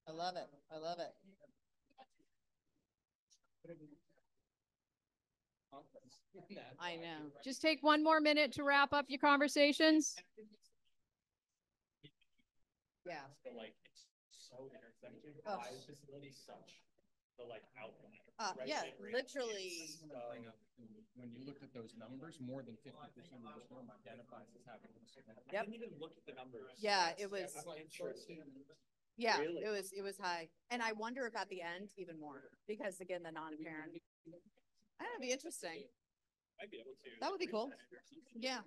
I love it. I know. Just take 1 more minute to wrap up your conversations. Yeah. So like it's so intersecting. Ugh. Why is disability such the like outline. right? Yeah, They bring literally. Bring up, when you looked at those numbers, more than 50% of this room identifies as having this. I didn't even look at the numbers. Yeah, it was. I'm interested. Yeah, Really? it was high. And I wonder if at the end even more, because again, the non-parent. That'd be interesting. Might be able to. That would be cool. Yeah.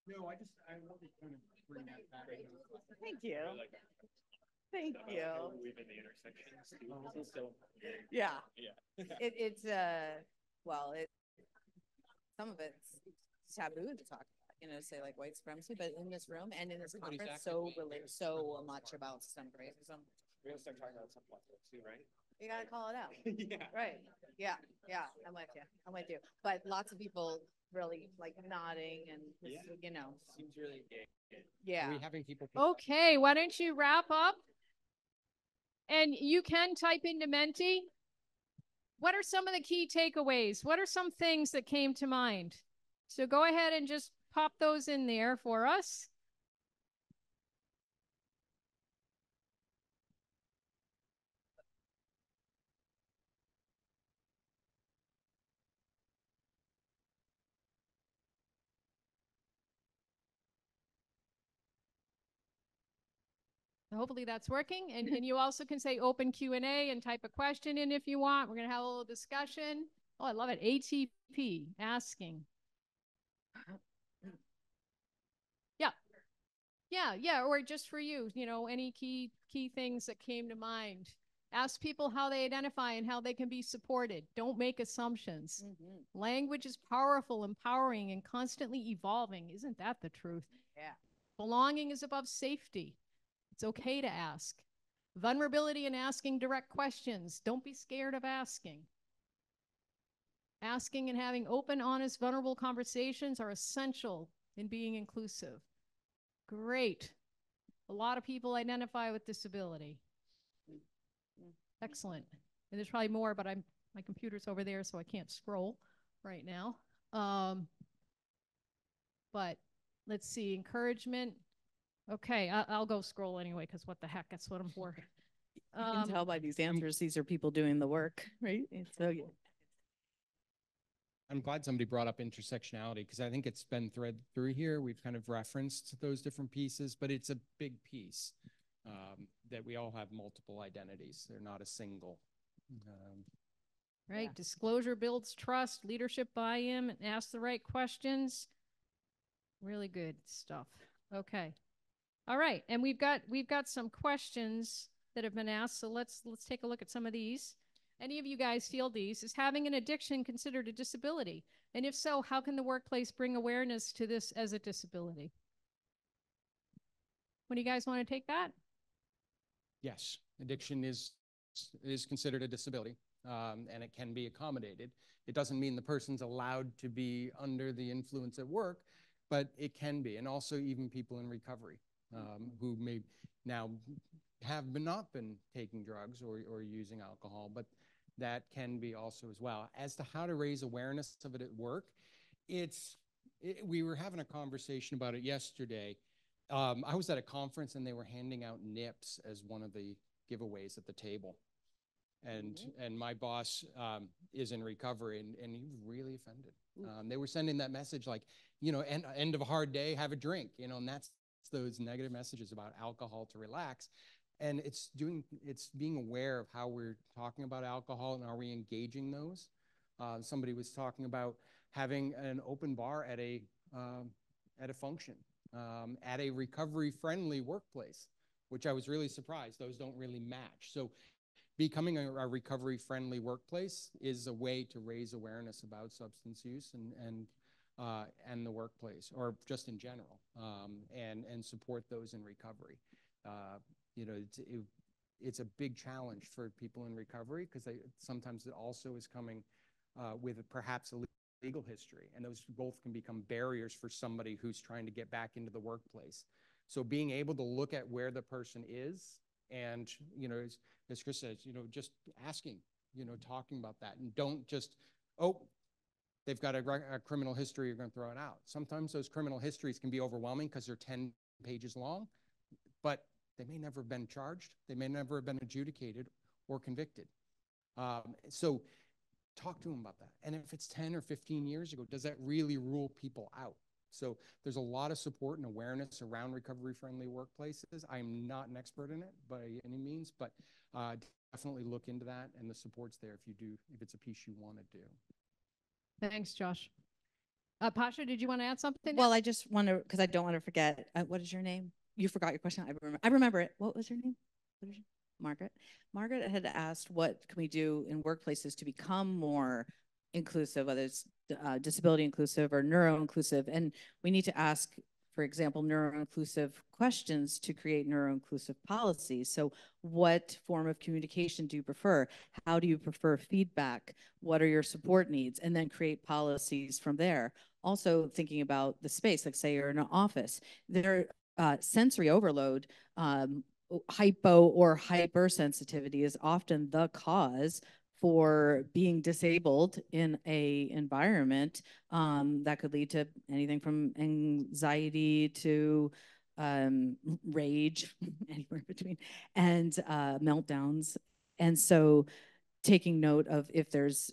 No, I want to kind of bring that back. Thank you. I like that. Thank you. We've in the intersections too. So, Yeah. yeah. It's well, some of it's taboo to talk about, you know, say like white supremacy, but in this room and in this Everybody's conference, actively- so much about systemic racism. We're gonna start talking about something like that too, right? You gotta call it out. Yeah. Right. Yeah. I'm with you. But lots of people really like nodding and, Yeah. you know, Seems really gay. Are yeah. we having people? Okay, why don't you wrap up? And you can type into Menti. What are some of the key takeaways? What are some things that came to mind? So go ahead and just pop those in there for us. Hopefully that's working. And you also can say open Q&A and type a question in if you want. We're going to have a little discussion. Oh, I love it. ATP, asking. Yeah. Or just for you, you know, any key things that came to mind. Ask people how they identify and how they can be supported. Don't make assumptions. Language is powerful, empowering, and constantly evolving. Isn't that the truth? Yeah. Belonging is above safety. It's okay to ask. Vulnerability and asking direct questions. Don't be scared of asking. Asking and having open, honest, vulnerable conversations are essential in being inclusive. Great. A lot of people identify with disability. Excellent. And there's probably more, but my computer's over there, so I can't scroll right now. But let's see, encouragement. Okay, I'll go scroll anyway, because what the heck, that's what I'm for. You can tell by these answers, these are people doing the work, right? So yeah. I'm glad somebody brought up intersectionality because I think it's been thread through here. We've kind of referenced those different pieces, but it's a big piece that we all have multiple identities. They're not a single. Right, Yeah. disclosure builds trust, leadership buy-in, and ask the right questions. Really good stuff. Okay. All right, and we've got some questions that have been asked, so let's take a look at some of these. Any of you guys field these? Is having an addiction considered a disability? And if so, how can the workplace bring awareness to this as a disability? What do you guys want to take that? Yes, addiction is considered a disability, and it can be accommodated. It doesn't mean the person's allowed to be under the influence at work, but it can be. And also even people in recovery who may now have not been taking drugs or using alcohol, but that can be also as well. As to how to raise awareness of it at work, we were having a conversation about it yesterday. I was at a conference and they were handing out nips as one of the giveaways at the table. And my boss is in recovery and he was really offended. They were sending that message like, you know, end of a hard day, have a drink, you know, and that's those negative messages about alcohol to relax. And it's being aware of how we're talking about alcohol and are we engaging those? Somebody was talking about having an open bar at a function, at a recovery-friendly workplace, which I was really surprised. Those don't really match. So becoming a recovery-friendly workplace is a way to raise awareness about substance use and the workplace, or just in general, and support those in recovery. You know, it's a big challenge for people in recovery because sometimes it also is coming with perhaps a legal history, and those both can become barriers for somebody who's trying to get back into the workplace. So being able to look at where the person is and, you know, as Chris says, you know, just asking, you know, talking about that, and don't just, oh, they've got a criminal history, you're going to throw it out. Sometimes those criminal histories can be overwhelming because they're 10 pages long, but They may never have been charged. They may never have been adjudicated or convicted. So talk to them about that. And if it's 10 or 15 years ago, does that really rule people out? So there's a lot of support and awareness around recovery-friendly workplaces. I'm not an expert in it by any means, but definitely look into that, and the support's there if it's a piece you want to do. Thanks, Josh. Pasha, did you want to add something? Well, I just want to, because I don't want to forget. What is your name? You forgot your question. I remember it. What was your name? Margaret. Margaret had asked, what can we do in workplaces to become more inclusive, whether it's disability inclusive or neuro-inclusive. And we need to ask, for example, neuro-inclusive questions to create neuro-inclusive policies. So what form of communication do you prefer? How do you prefer feedback? What are your support needs? And then create policies from there. Also thinking about the space, like say you're in an office, there sensory overload, hypo or hypersensitivity is often the cause for being disabled in a environment that could lead to anything from anxiety to rage, anywhere between, and meltdowns. And so taking note of if there's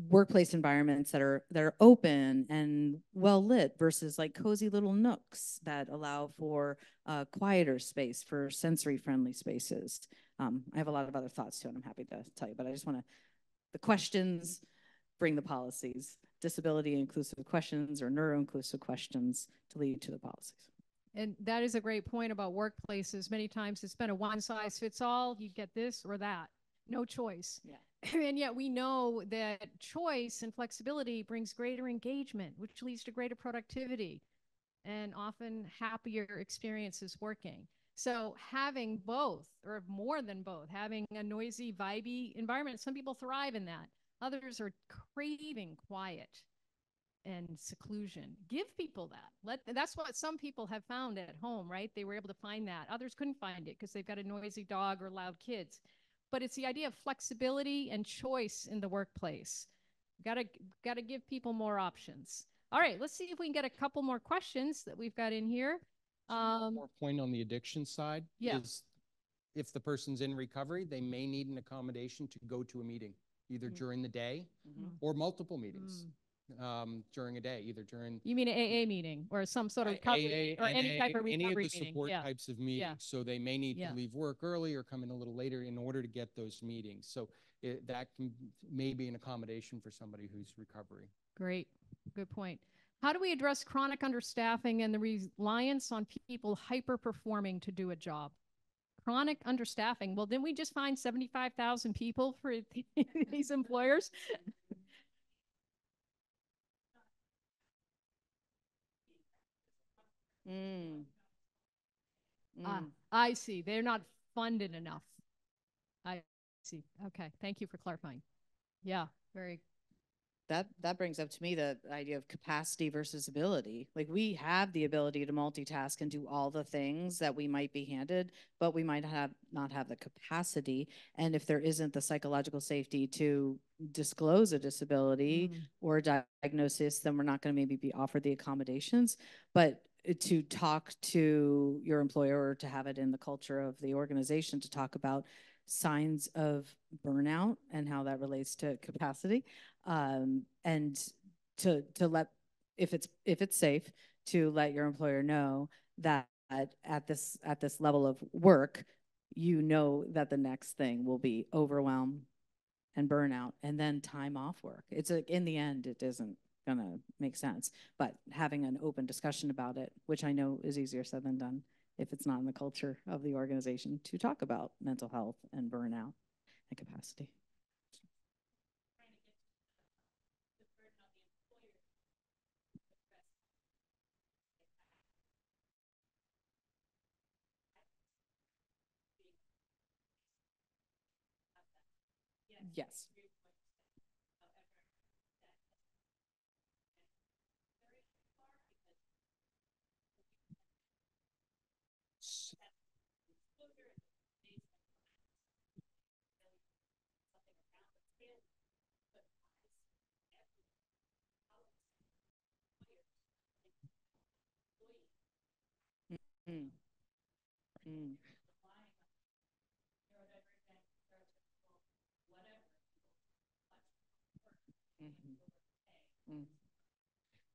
workplace environments that are open and well lit versus like cozy little nooks that allow for quieter space, for sensory friendly spaces. I have a lot of other thoughts too, and I'm happy to tell you, but I just want to, the questions bring the policies, disability inclusive questions or neuro inclusive questions to lead to the policies. And that is a great point about workplaces. Many times it's been a one size fits all. You get this or that, no choice. Yeah. And yet we know that choice and flexibility brings greater engagement, which leads to greater productivity and often happier experiences working. So having both, or more than both, having a noisy, vibey environment, some people thrive in that. Others are craving quiet and seclusion. Give people that. That's what some people have found at home, right? They were able to find that. Others couldn't find it because they've got a noisy dog or loud kids. But it's the idea of flexibility and choice in the workplace. Gotta give people more options. All right, let's see if we can get a couple more questions that we've got in here. One more point on the addiction side Yeah. is if the person's in recovery, they may need an accommodation to go to a meeting, either during the day or multiple meetings during a day, either during You mean an AA meeting or some sort of recovery or any type of recovery any of the meeting? support Yeah. types of meetings. Yeah. So they may need Yeah. to leave work early or come in a little later in order to get those meetings. So that may be an accommodation for somebody who's recovery. Great. Good point. How do we address chronic understaffing and the reliance on people hyper-performing to do a job? Chronic understaffing. Well, didn't we just find 75,000 people for these employers? I see. They're not funded enough. I see. Okay. Thank you for clarifying. Yeah, very. That brings up to me the idea of capacity versus ability. Like we have the ability to multitask and do all the things that we might be handed, but we might not have the capacity. And if there isn't the psychological safety to disclose a disability or a diagnosis, then we're not going to maybe be offered the accommodations. But to talk to your employer or to have it in the culture of the organization to talk about signs of burnout and how that relates to capacity, and to let, if it's safe, to let your employer know that at this level of work, you know that the next thing will be overwhelm and burnout and then time off work. It's like in the end, it isn't gonna make sense, but having an open discussion about it, which I know is easier said than done if it's not in the culture of the organization to talk about mental health and burnout and capacity. Yes.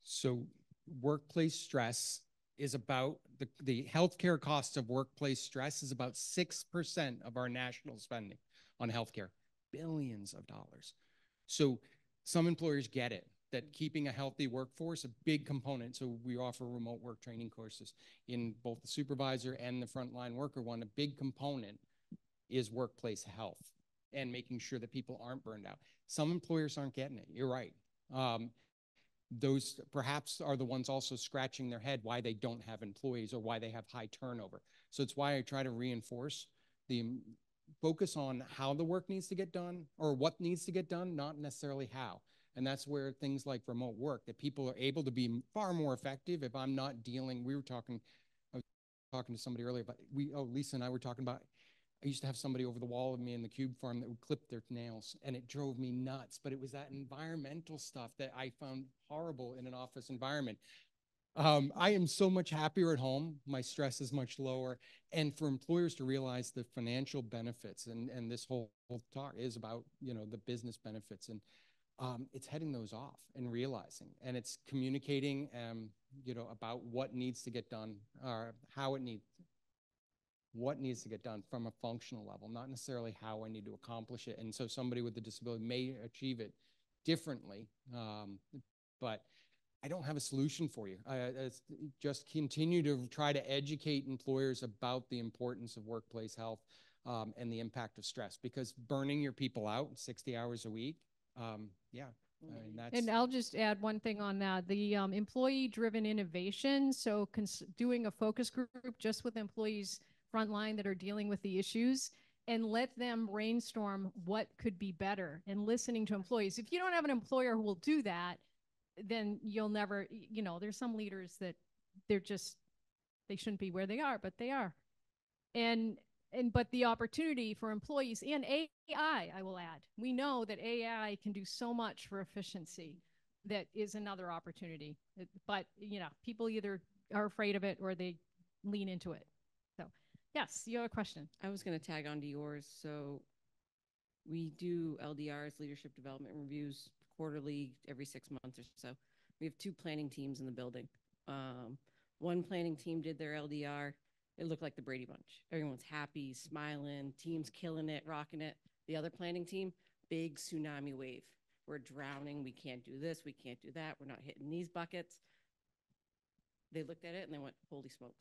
So workplace stress is about the healthcare costs of workplace stress is about 6% of our national spending on healthcare, billions of dollars. So some employers get it, that keeping a healthy workforce, a big component. So we offer remote work training courses in both the supervisor and the frontline worker one. A big component is workplace health and making sure that people aren't burned out. Some employers aren't getting it. You're right. Those perhaps are the ones also scratching their head why they don't have employees or why they have high turnover. So it's why I try to reinforce the focus on how the work needs to get done or what needs to get done, not necessarily how. And that's where things like remote work, that people are able to be far more effective if I'm not dealing, I was talking to somebody earlier, but Lisa and I were talking about, I used to have somebody over the wall of me in the cube farm that would clip their nails, and it drove me nuts. But it was that environmental stuff that I found horrible in an office environment. I am so much happier at home. My stress is much lower. And for employers to realize the financial benefits, and this whole talk is about, the business benefits, and it's heading those off and realizing, and it's communicating, about what needs to get done, or what needs to get done from a functional level, not necessarily how I need to accomplish it. And so somebody with a disability may achieve it differently, but I don't have a solution for you. Just continue to try to educate employers about the importance of workplace health and the impact of stress, because burning your people out 60 hours a week, And I'll just add one thing on that. The employee-driven innovation, so doing a focus group just with employees frontline that are dealing with the issues, and let them brainstorm what could be better, and listening to employees. If you don't have an employer who will do that, then you'll never, there's some leaders that they shouldn't be where they are, but they are. But the opportunity for employees and AI, I will add, we know that AI can do so much for efficiency. That is another opportunity. But, people either are afraid of it or they lean into it. So, yes, you have a question. I was going to tag on to yours. So we do LDRs, leadership development reviews, quarterly, every 6 months or so. We have 2 planning teams in the building. One planning team did their LDR. It looked like the Brady Bunch. Everyone's happy, smiling, team's killing it, rocking it. The other planning team, big tsunami wave. We're drowning. We can't do this. We can't do that. We're not hitting these buckets. They looked at it and they went, holy smokes.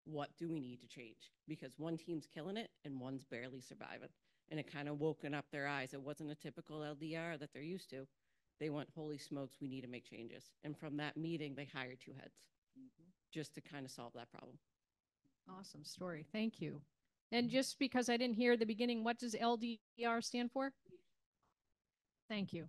What do we need to change? Because one team's killing it and one's barely surviving. And it kind of woken up their eyes. It wasn't a typical LDR that they're used to. They went, holy smokes, we need to make changes. And from that meeting, they hired 2 heads just to kind of solve that problem. Awesome story. Thank you. And just because I didn't hear at the beginning, what does LDR stand for? Thank you.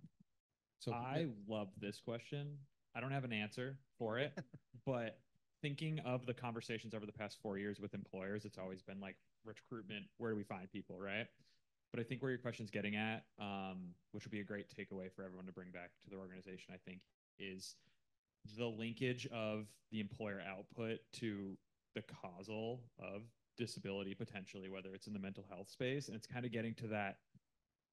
So I love this question. I don't have an answer for it, but thinking of the conversations over the past 4 years with employers, it's always been like recruitment, where do we find people, right? But I think where your question's getting at, which would be a great takeaway for everyone to bring back to their organization, I think, is the linkage of the employer output to the causal of disability, potentially, whether it's in the mental health space. And it's kind of getting to that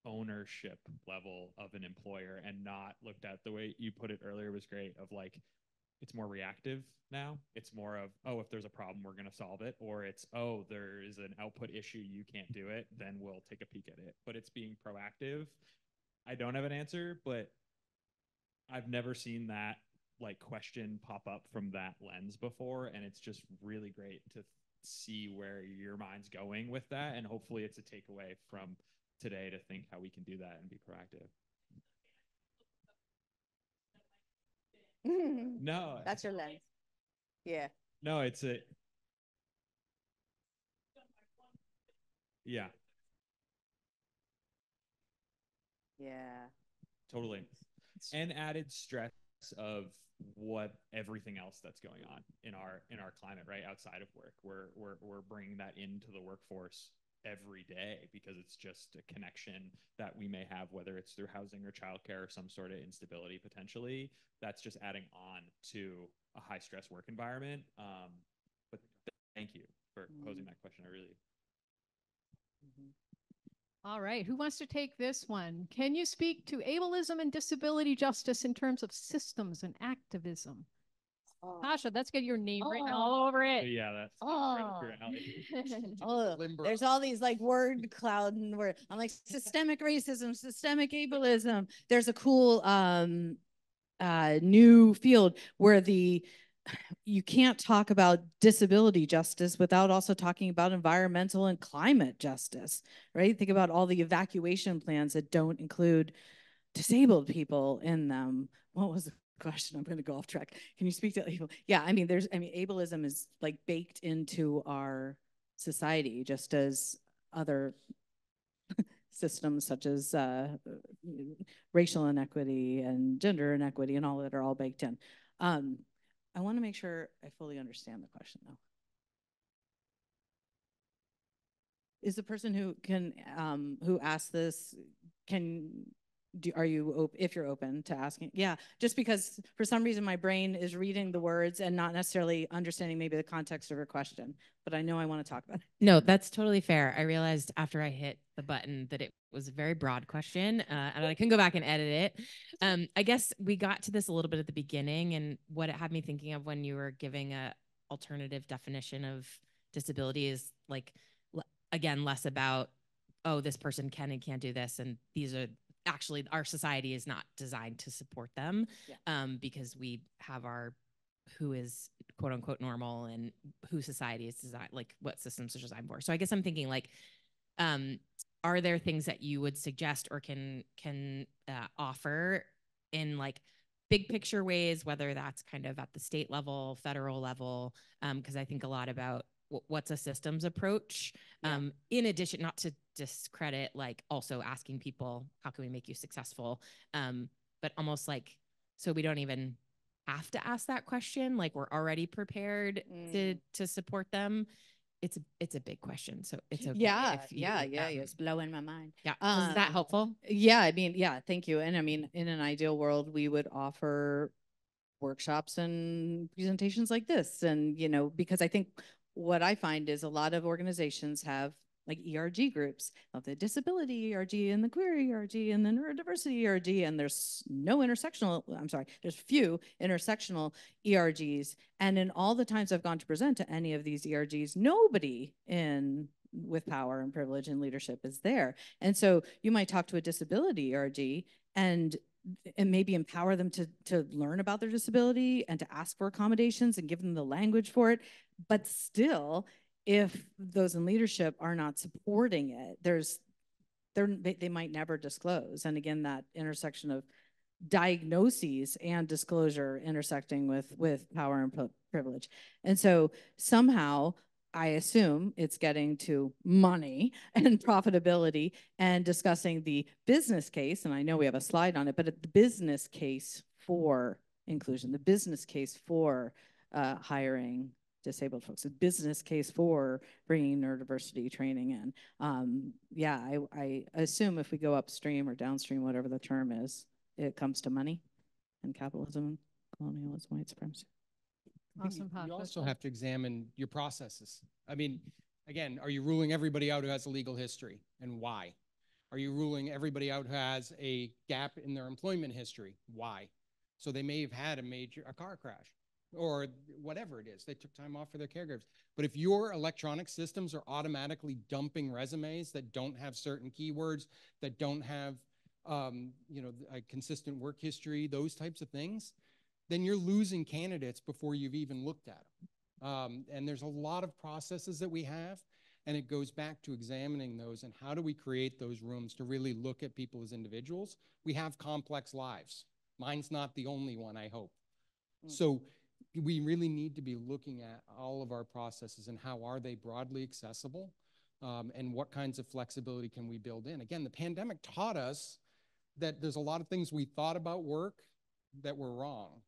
ownership level of an employer, and not looked at the way you put it earlier was great, of like, it's more reactive now. It's more of, oh, if there's a problem, we're going to solve it. Or it's, oh, there is an output issue, you can't do it, then we'll take a peek at it. But it's being proactive. I don't have an answer, but I've never seen that like question pop up from that lens before. And it's just really great to see where your mind's going with that. And hopefully it's a takeaway from today to think how we can do that and be proactive. No, That's your lens. Yeah. no, it's a, yeah, Yeah. totally. And added stress of what everything else that's going on in our climate, right? Outside of work, we're bringing that into the workforce every day, because it's just a connection that we may have, whether it's through housing or childcare or some sort of instability potentially. That's just adding on to a high stress work environment. But thank you for posing that question. I really. All right, who wants to take this one? Can you speak to ableism and disability justice in terms of systems and activism? Tasha, let's get your name written all over it. Yeah, that's Oh. right up your alley. Oh, there's all these like word cloud and word. I'm like systemic racism, systemic ableism. There's a cool new field where you can't talk about disability justice without also talking about environmental and climate justice, right? Think about all the evacuation plans that don't include disabled people in them. What was the question? I'm going to go off track. Can you speak to ableism? Yeah, I mean, ableism is like baked into our society, just as other systems such as racial inequity and gender inequity and all that are all baked in. I want to make sure I fully understand the question, though. Is the person who asked this, are you if you're open to asking? Yeah, just because for some reason my brain is reading the words and not necessarily understanding maybe the context of her question, but I know I want to talk about it. No, that's totally fair. I realized after I hit the button that it was a very broad question, and I can go back and edit it. I guess we got to this a little bit at the beginning, and what it had me thinking of when you were giving a alternative definition of disability is like, again, less about, oh, this person can and can't do this, and these are actually, our society is not designed to support them. Yeah. Because we have our who is quote unquote normal and who society is designed, like what systems are designed for. So I guess I'm thinking like, are there things that you would suggest or can offer in like big picture ways, whether that's kind of at the state level, federal level? Because I think a lot about what's a systems approach, in addition, not to discredit, like also asking people, how can we make you successful? But almost like, so we don't even have to ask that question, like we're already prepared to support them. It's a big question, so it's okay. Yeah, it's blowing my mind. Yeah, is that helpful? Yeah, I mean, yeah, thank you. And I mean, in an ideal world, we would offer workshops and presentations like this, and because I think what I find is a lot of organizations have like ERG groups of the disability ERG and the queer ERG and the neurodiversity ERG, and there's there's few intersectional ERGs. And in all the times I've gone to present to any of these ERGs, nobody with power and privilege and leadership is there. And so you might talk to a disability ERG and maybe empower them to learn about their disability and to ask for accommodations and give them the language for it. But still, if those in leadership are not supporting it, they might never disclose. And again, that intersection of diagnoses and disclosure intersecting with power and privilege. And so somehow, I assume it's getting to money and profitability and discussing the business case. And I know we have a slide on it, but the business case for inclusion, the business case for hiring disabled folks, the business case for bringing neurodiversity training in. I assume if we go upstream or downstream, whatever the term is, it comes to money and capitalism, colonialism, white supremacy. Awesome. You also have to examine your processes. I mean, again, are you ruling everybody out who has a legal history, and why? Are you ruling everybody out who has a gap in their employment history? Why? So they may have had a car crash or whatever it is. They took time off for their caregivers. But if your electronic systems are automatically dumping resumes that don't have certain keywords, that don't have a consistent work history, those types of things, then you're losing candidates before you've even looked at them. And there's a lot of processes that we have, and it goes back to examining those and how do we create those rooms to really look at people as individuals. We have complex lives. Mine's not the only one, I hope. So we really need to be looking at all of our processes and how are they broadly accessible, and what kinds of flexibility can we build in. Again, the pandemic taught us that there's a lot of things we thought about work that were wrong.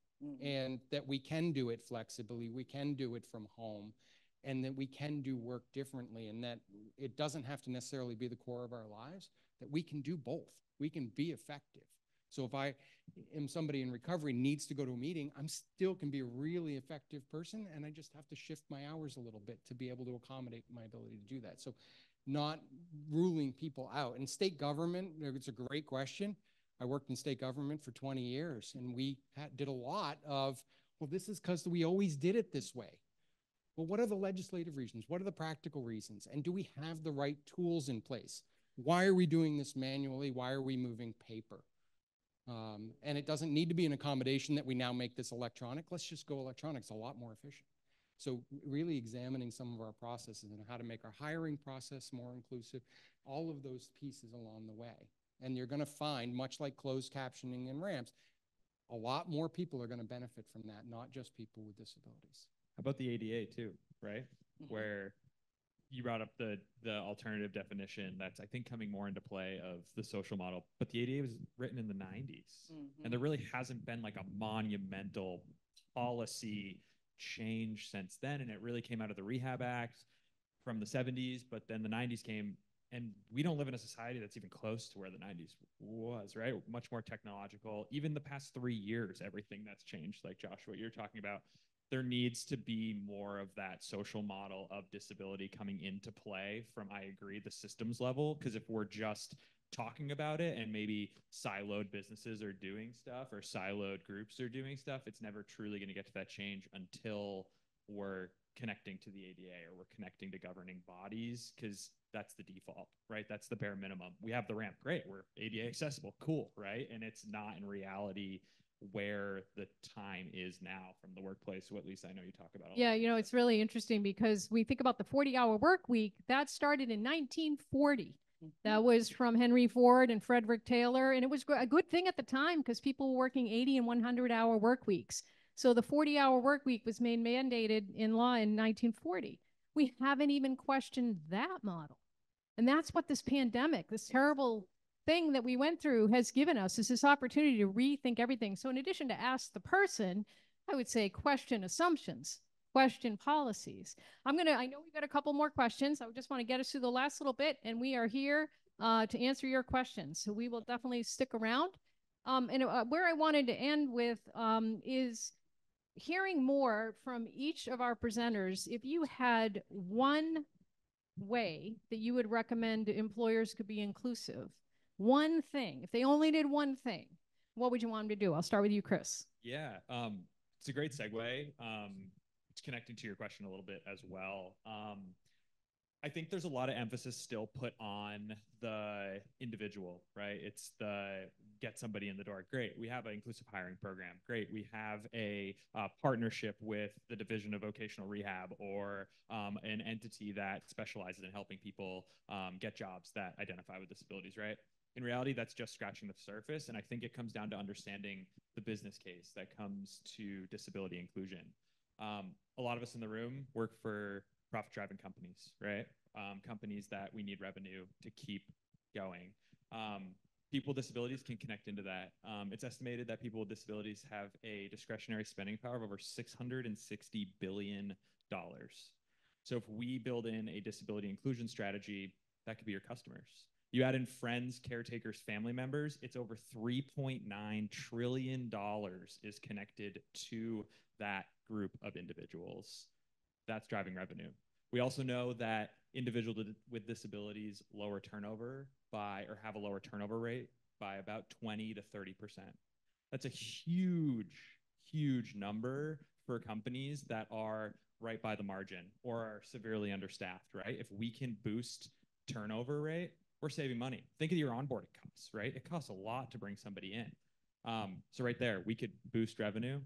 And that we can do it flexibly, we can do it from home, and that we can do work differently, and that it doesn't have to necessarily be the core of our lives, that we can do both. We can be effective. So if I am somebody in recovery needs to go to a meeting, I'm still can be a really effective person, and I just have to shift my hours a little bit to be able to accommodate my ability to do that. So not ruling people out. And state government, it's a great question. I worked in state government for 20 years, and we did a lot of, well, this is because we always did it this way. Well, what are the legislative reasons? What are the practical reasons? And do we have the right tools in place? Why are we doing this manually? Why are we moving paper? And it doesn't need to be an accommodation that we now make this electronic. Let's just go electronic. It's a lot more efficient. So really examining some of our processes and how to make our hiring process more inclusive, all of those pieces along the way. And you're going to find, much like closed captioning and ramps, a lot more people are going to benefit from that, not just people with disabilities. How about the ADA too, right? Where you brought up the alternative definition that's, I think, coming more into play of the social model. But the ADA was written in the 90s. And there really hasn't been like a monumental policy change since then. And it really came out of the Rehab Act from the 70s, but then the 90s came, and we don't live in a society that's even close to where the 90s was, right? Much more technological. Even the past 3 years, everything that's changed, like Josh, what you're talking about, there needs to be more of that social model of disability coming into play from, I agree, the systems level. Because if we're just talking about it and maybe siloed businesses are doing stuff or siloed groups are doing stuff, it's never truly going to get to that change until we're connecting to the ADA or we're connecting to governing bodies, because that's the default, right? That's the bare minimum. We have the ramp, great, we're ADA accessible, cool, right? And it's not in reality where the time is now from the workplace. So at least I know you talk about it. Yeah, you know, it's really interesting because we think about the 40-hour work week. That started in 1940. That was from Henry Ford and Frederick Taylor. And it was a good thing at the time because people were working 80 and 100-hour work weeks. So the 40-hour work week was made mandated in law in 1940. We haven't even questioned that model. And that's what this pandemic, this terrible thing that we went through, has given us, is this opportunity to rethink everything. So in addition to ask the person, I would say question assumptions, question policies. I know we've got a couple more questions. I just want to get us through the last little bit, and we are here to answer your questions. So we will definitely stick around. Where I wanted to end with is hearing more from each of our presenters. If you had one way that you would recommend employers could be inclusive, one thing, if they only did one thing, what would you want them to do? I'll start with you, Chris. Yeah, it's a great segue. It's connecting to your question a little bit as well. I think there's a lot of emphasis still put on the individual, right? It's the get somebody in the door. Great, we have an inclusive hiring program. Great, we have a partnership with the Division of Vocational Rehab or an entity that specializes in helping people get jobs that identify with disabilities, right? In reality, that's just scratching the surface. And I think it comes down to understanding the business case that comes to disability inclusion. A lot of us in the room work for profit-driving companies, right? Companies that we need revenue to keep going. People with disabilities can connect into that. It's estimated that people with disabilities have a discretionary spending power of over $660 billion. So if we build in a disability inclusion strategy, that could be your customers. You add in friends, caretakers, family members, it's over $3.9 trillion is connected to that group of individuals. That's driving revenue. We also know that individuals with disabilities lower turnover or have a lower turnover rate by about 20 to 30%. That's a huge, huge number for companies that are right by the margin or are severely understaffed, right? If we can boost turnover rate, we're saving money. Think of your onboarding costs, right? It costs a lot to bring somebody in. So right there, we could boost revenue.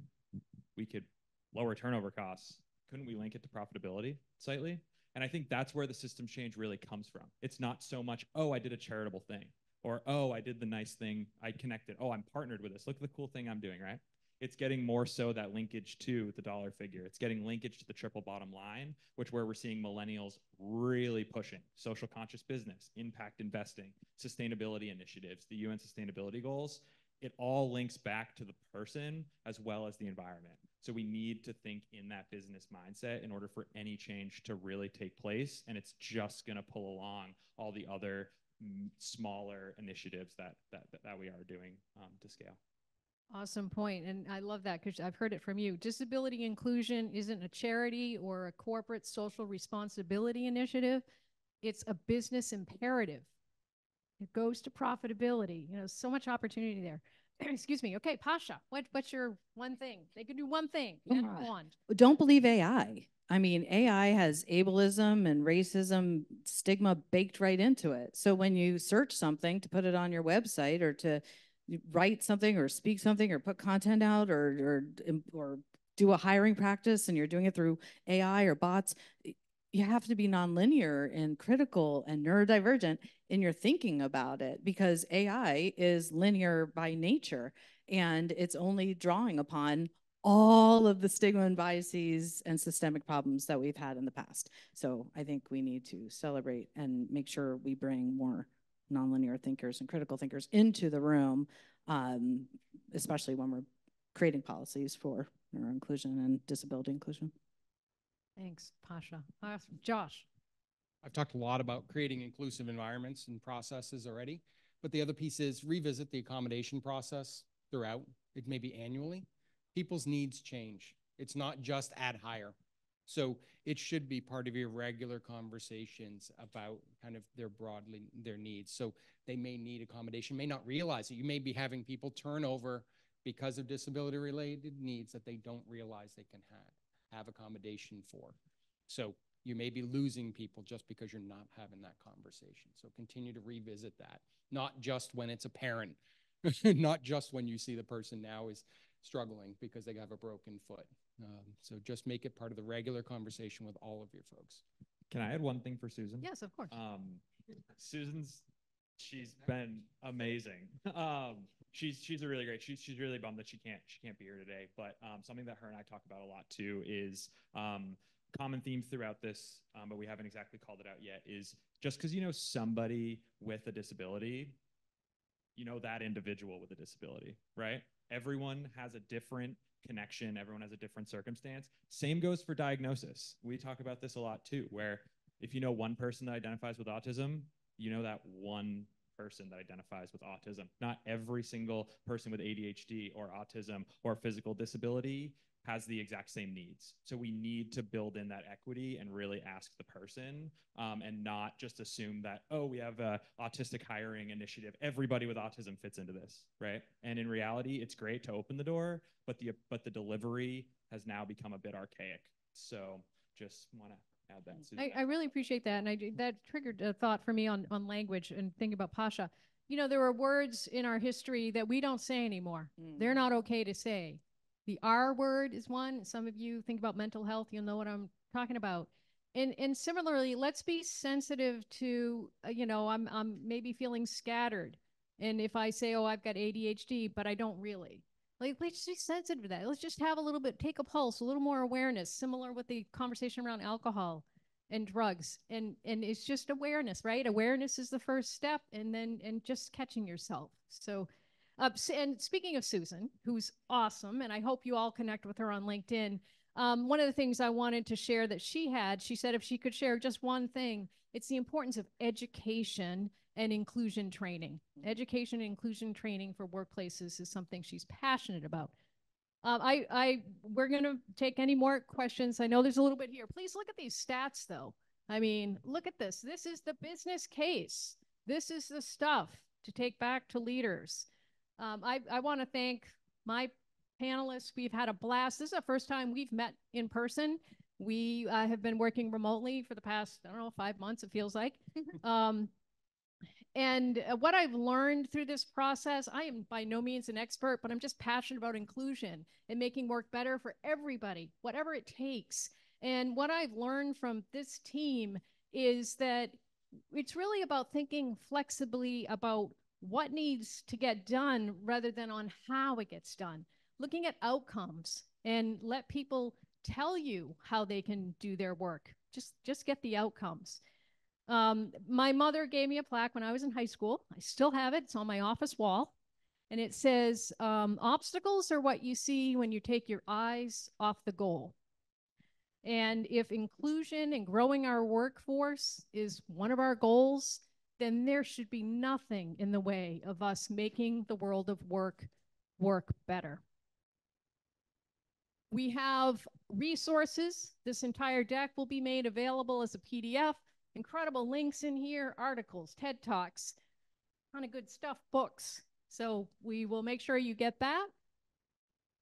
We could lower turnover costs. Couldn't we link it to profitability slightly? And I think that's where the system change really comes from. It's not so much, oh, I did a charitable thing, or, oh, I did the nice thing, I connected, oh, I'm partnered with this. Look at the cool thing I'm doing, right? It's getting more so that linkage to the dollar figure. It's getting linkage to the triple bottom line, where we're seeing millennials really pushing social conscious business, impact investing, sustainability initiatives, the UN sustainability goals. It all links back to the person as well as the environment. So we need to think in that business mindset in order for any change to really take place. And it's just going to pull along all the other smaller initiatives that we are doing to scale. Awesome point. And I love that because I've heard it from you. Disability inclusion isn't a charity or a corporate social responsibility initiative. It's a business imperative. It goes to profitability. You know, so much opportunity there. Excuse me. Okay, Pasha, what's your one thing? They could do one thing. And go on. Don't believe AI. I mean, AI has ableism and racism stigma baked right into it. So when you search something to put it on your website or to write something or speak something or put content out or do a hiring practice and you're doing it through AI or bots, you have to be nonlinear and critical and neurodivergent in your thinking about it, because AI is linear by nature and it's only drawing upon all of the stigma and biases and systemic problems that we've had in the past. So I think we need to celebrate and make sure we bring more nonlinear thinkers and critical thinkers into the room, especially when we're creating policies for neuroinclusion and disability inclusion. Thanks, Pasha. Josh. I've talked a lot about creating inclusive environments and processes already, but the other piece is revisit the accommodation process throughout. It may be annually. People's needs change. It's not just add hire. So it should be part of your regular conversations about kind of their needs. So they may need accommodation, may not realize it. You may be having people turn over because of disability related needs that they don't realize they can have accommodation for. So you may be losing people just because you're not having that conversation. So continue to revisit that, not just when it's apparent, not just when you see the person now is struggling because they have a broken foot. So just make it part of the regular conversation with all of your folks. Can I add one thing for Susan? Yes, of course. She's been amazing. She's a really great. She's really bummed that she can't be here today. But something that her and I talk about a lot too is common theme throughout this, but we haven't exactly called it out yet. Is just because you know somebody with a disability, you know that individual with a disability, right? Everyone has a different connection. Everyone has a different circumstance. Same goes for diagnosis. We talk about this a lot too, where if you know one person that identifies with autism, you know that one person that identifies with autism. Not every single person with ADHD or autism or physical disability has the exact same needs. So we need to build in that equity and really ask the person and not just assume that, oh, we have a autistic hiring initiative. Everybody with autism fits into this, right? And in reality, it's great to open the door, but the delivery has now become a bit archaic. So just want to add that. I really appreciate that. And that triggered a thought for me on language and thinking about Pasha. You know, there are words in our history that we don't say anymore. They're not okay to say. The R word is one. Some of you think about mental health, you'll know what I'm talking about. And similarly, let's be sensitive to, you know, I'm maybe feeling scattered. And if I say, oh, I've got ADHD, but I don't really. Like, let's be sensitive to that. Let's just have a little bit, take a pulse, a little more awareness, similar with the conversation around alcohol and drugs. And it's just awareness, right? Awareness is the first step, and just catching yourself. So, and speaking of Susan, who's awesome, and I hope you all connect with her on LinkedIn. One of the things I wanted to share that she said if she could share just one thing, it's the importance of education and inclusion training. Education and inclusion training for workplaces is something she's passionate about. We're gonna take any more questions. I know there's a little bit here. Please look at these stats though. I mean, look at this. This is the business case. This is the stuff to take back to leaders. I want to thank my panelists. We've had a blast. This is the first time we've met in person. We have been working remotely for the past, I don't know, 5 months, it feels like. And what I've learned through this process, I am by no means an expert, but I'm just passionate about inclusion and making work better for everybody, whatever it takes. And what I've learned from this team is that it's really about thinking flexibly about what needs to get done rather than on how it gets done. Looking at outcomes and let people tell you how they can do their work. Just get the outcomes. My mother gave me a plaque when I was in high school. I still have it. It's on my office wall. And it says, obstacles are what you see when you take your eyes off the goal. And if inclusion and growing our workforce is one of our goals, then there should be nothing in the way of us making the world of work better. We have resources. This entire deck will be made available as a PDF. Incredible links in here, articles, TED Talks, ton of good stuff, books. So we will make sure you get that.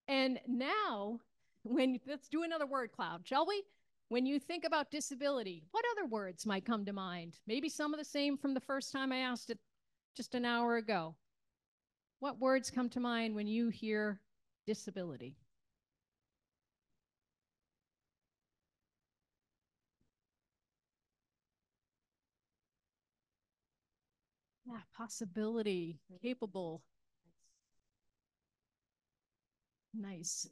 And now, let's do another word cloud, shall we? When you think about disability, what other words might come to mind? Maybe some of the same from the first time I asked it just an hour ago. What words come to mind when you hear disability? Yeah, possibility, capable. Nice.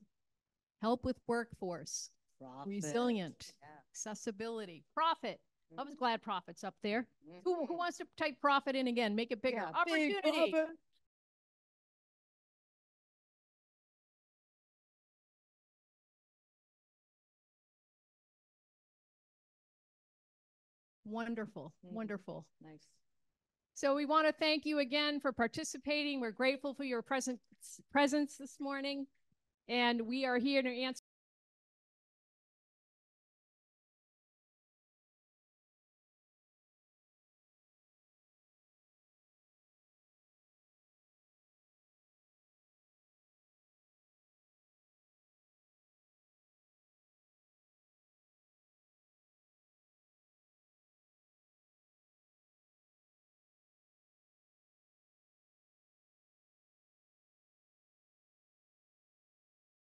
Help with workforce. Profit. Resilient. Yeah. Accessibility. Profit. I was glad profit's up there. Who wants to type profit in again? Make it bigger. Yeah, big Opportunity. profit. Wonderful. Wonderful. Nice. So we want to thank you again for participating. We're grateful for your presence this morning. And we are here to answer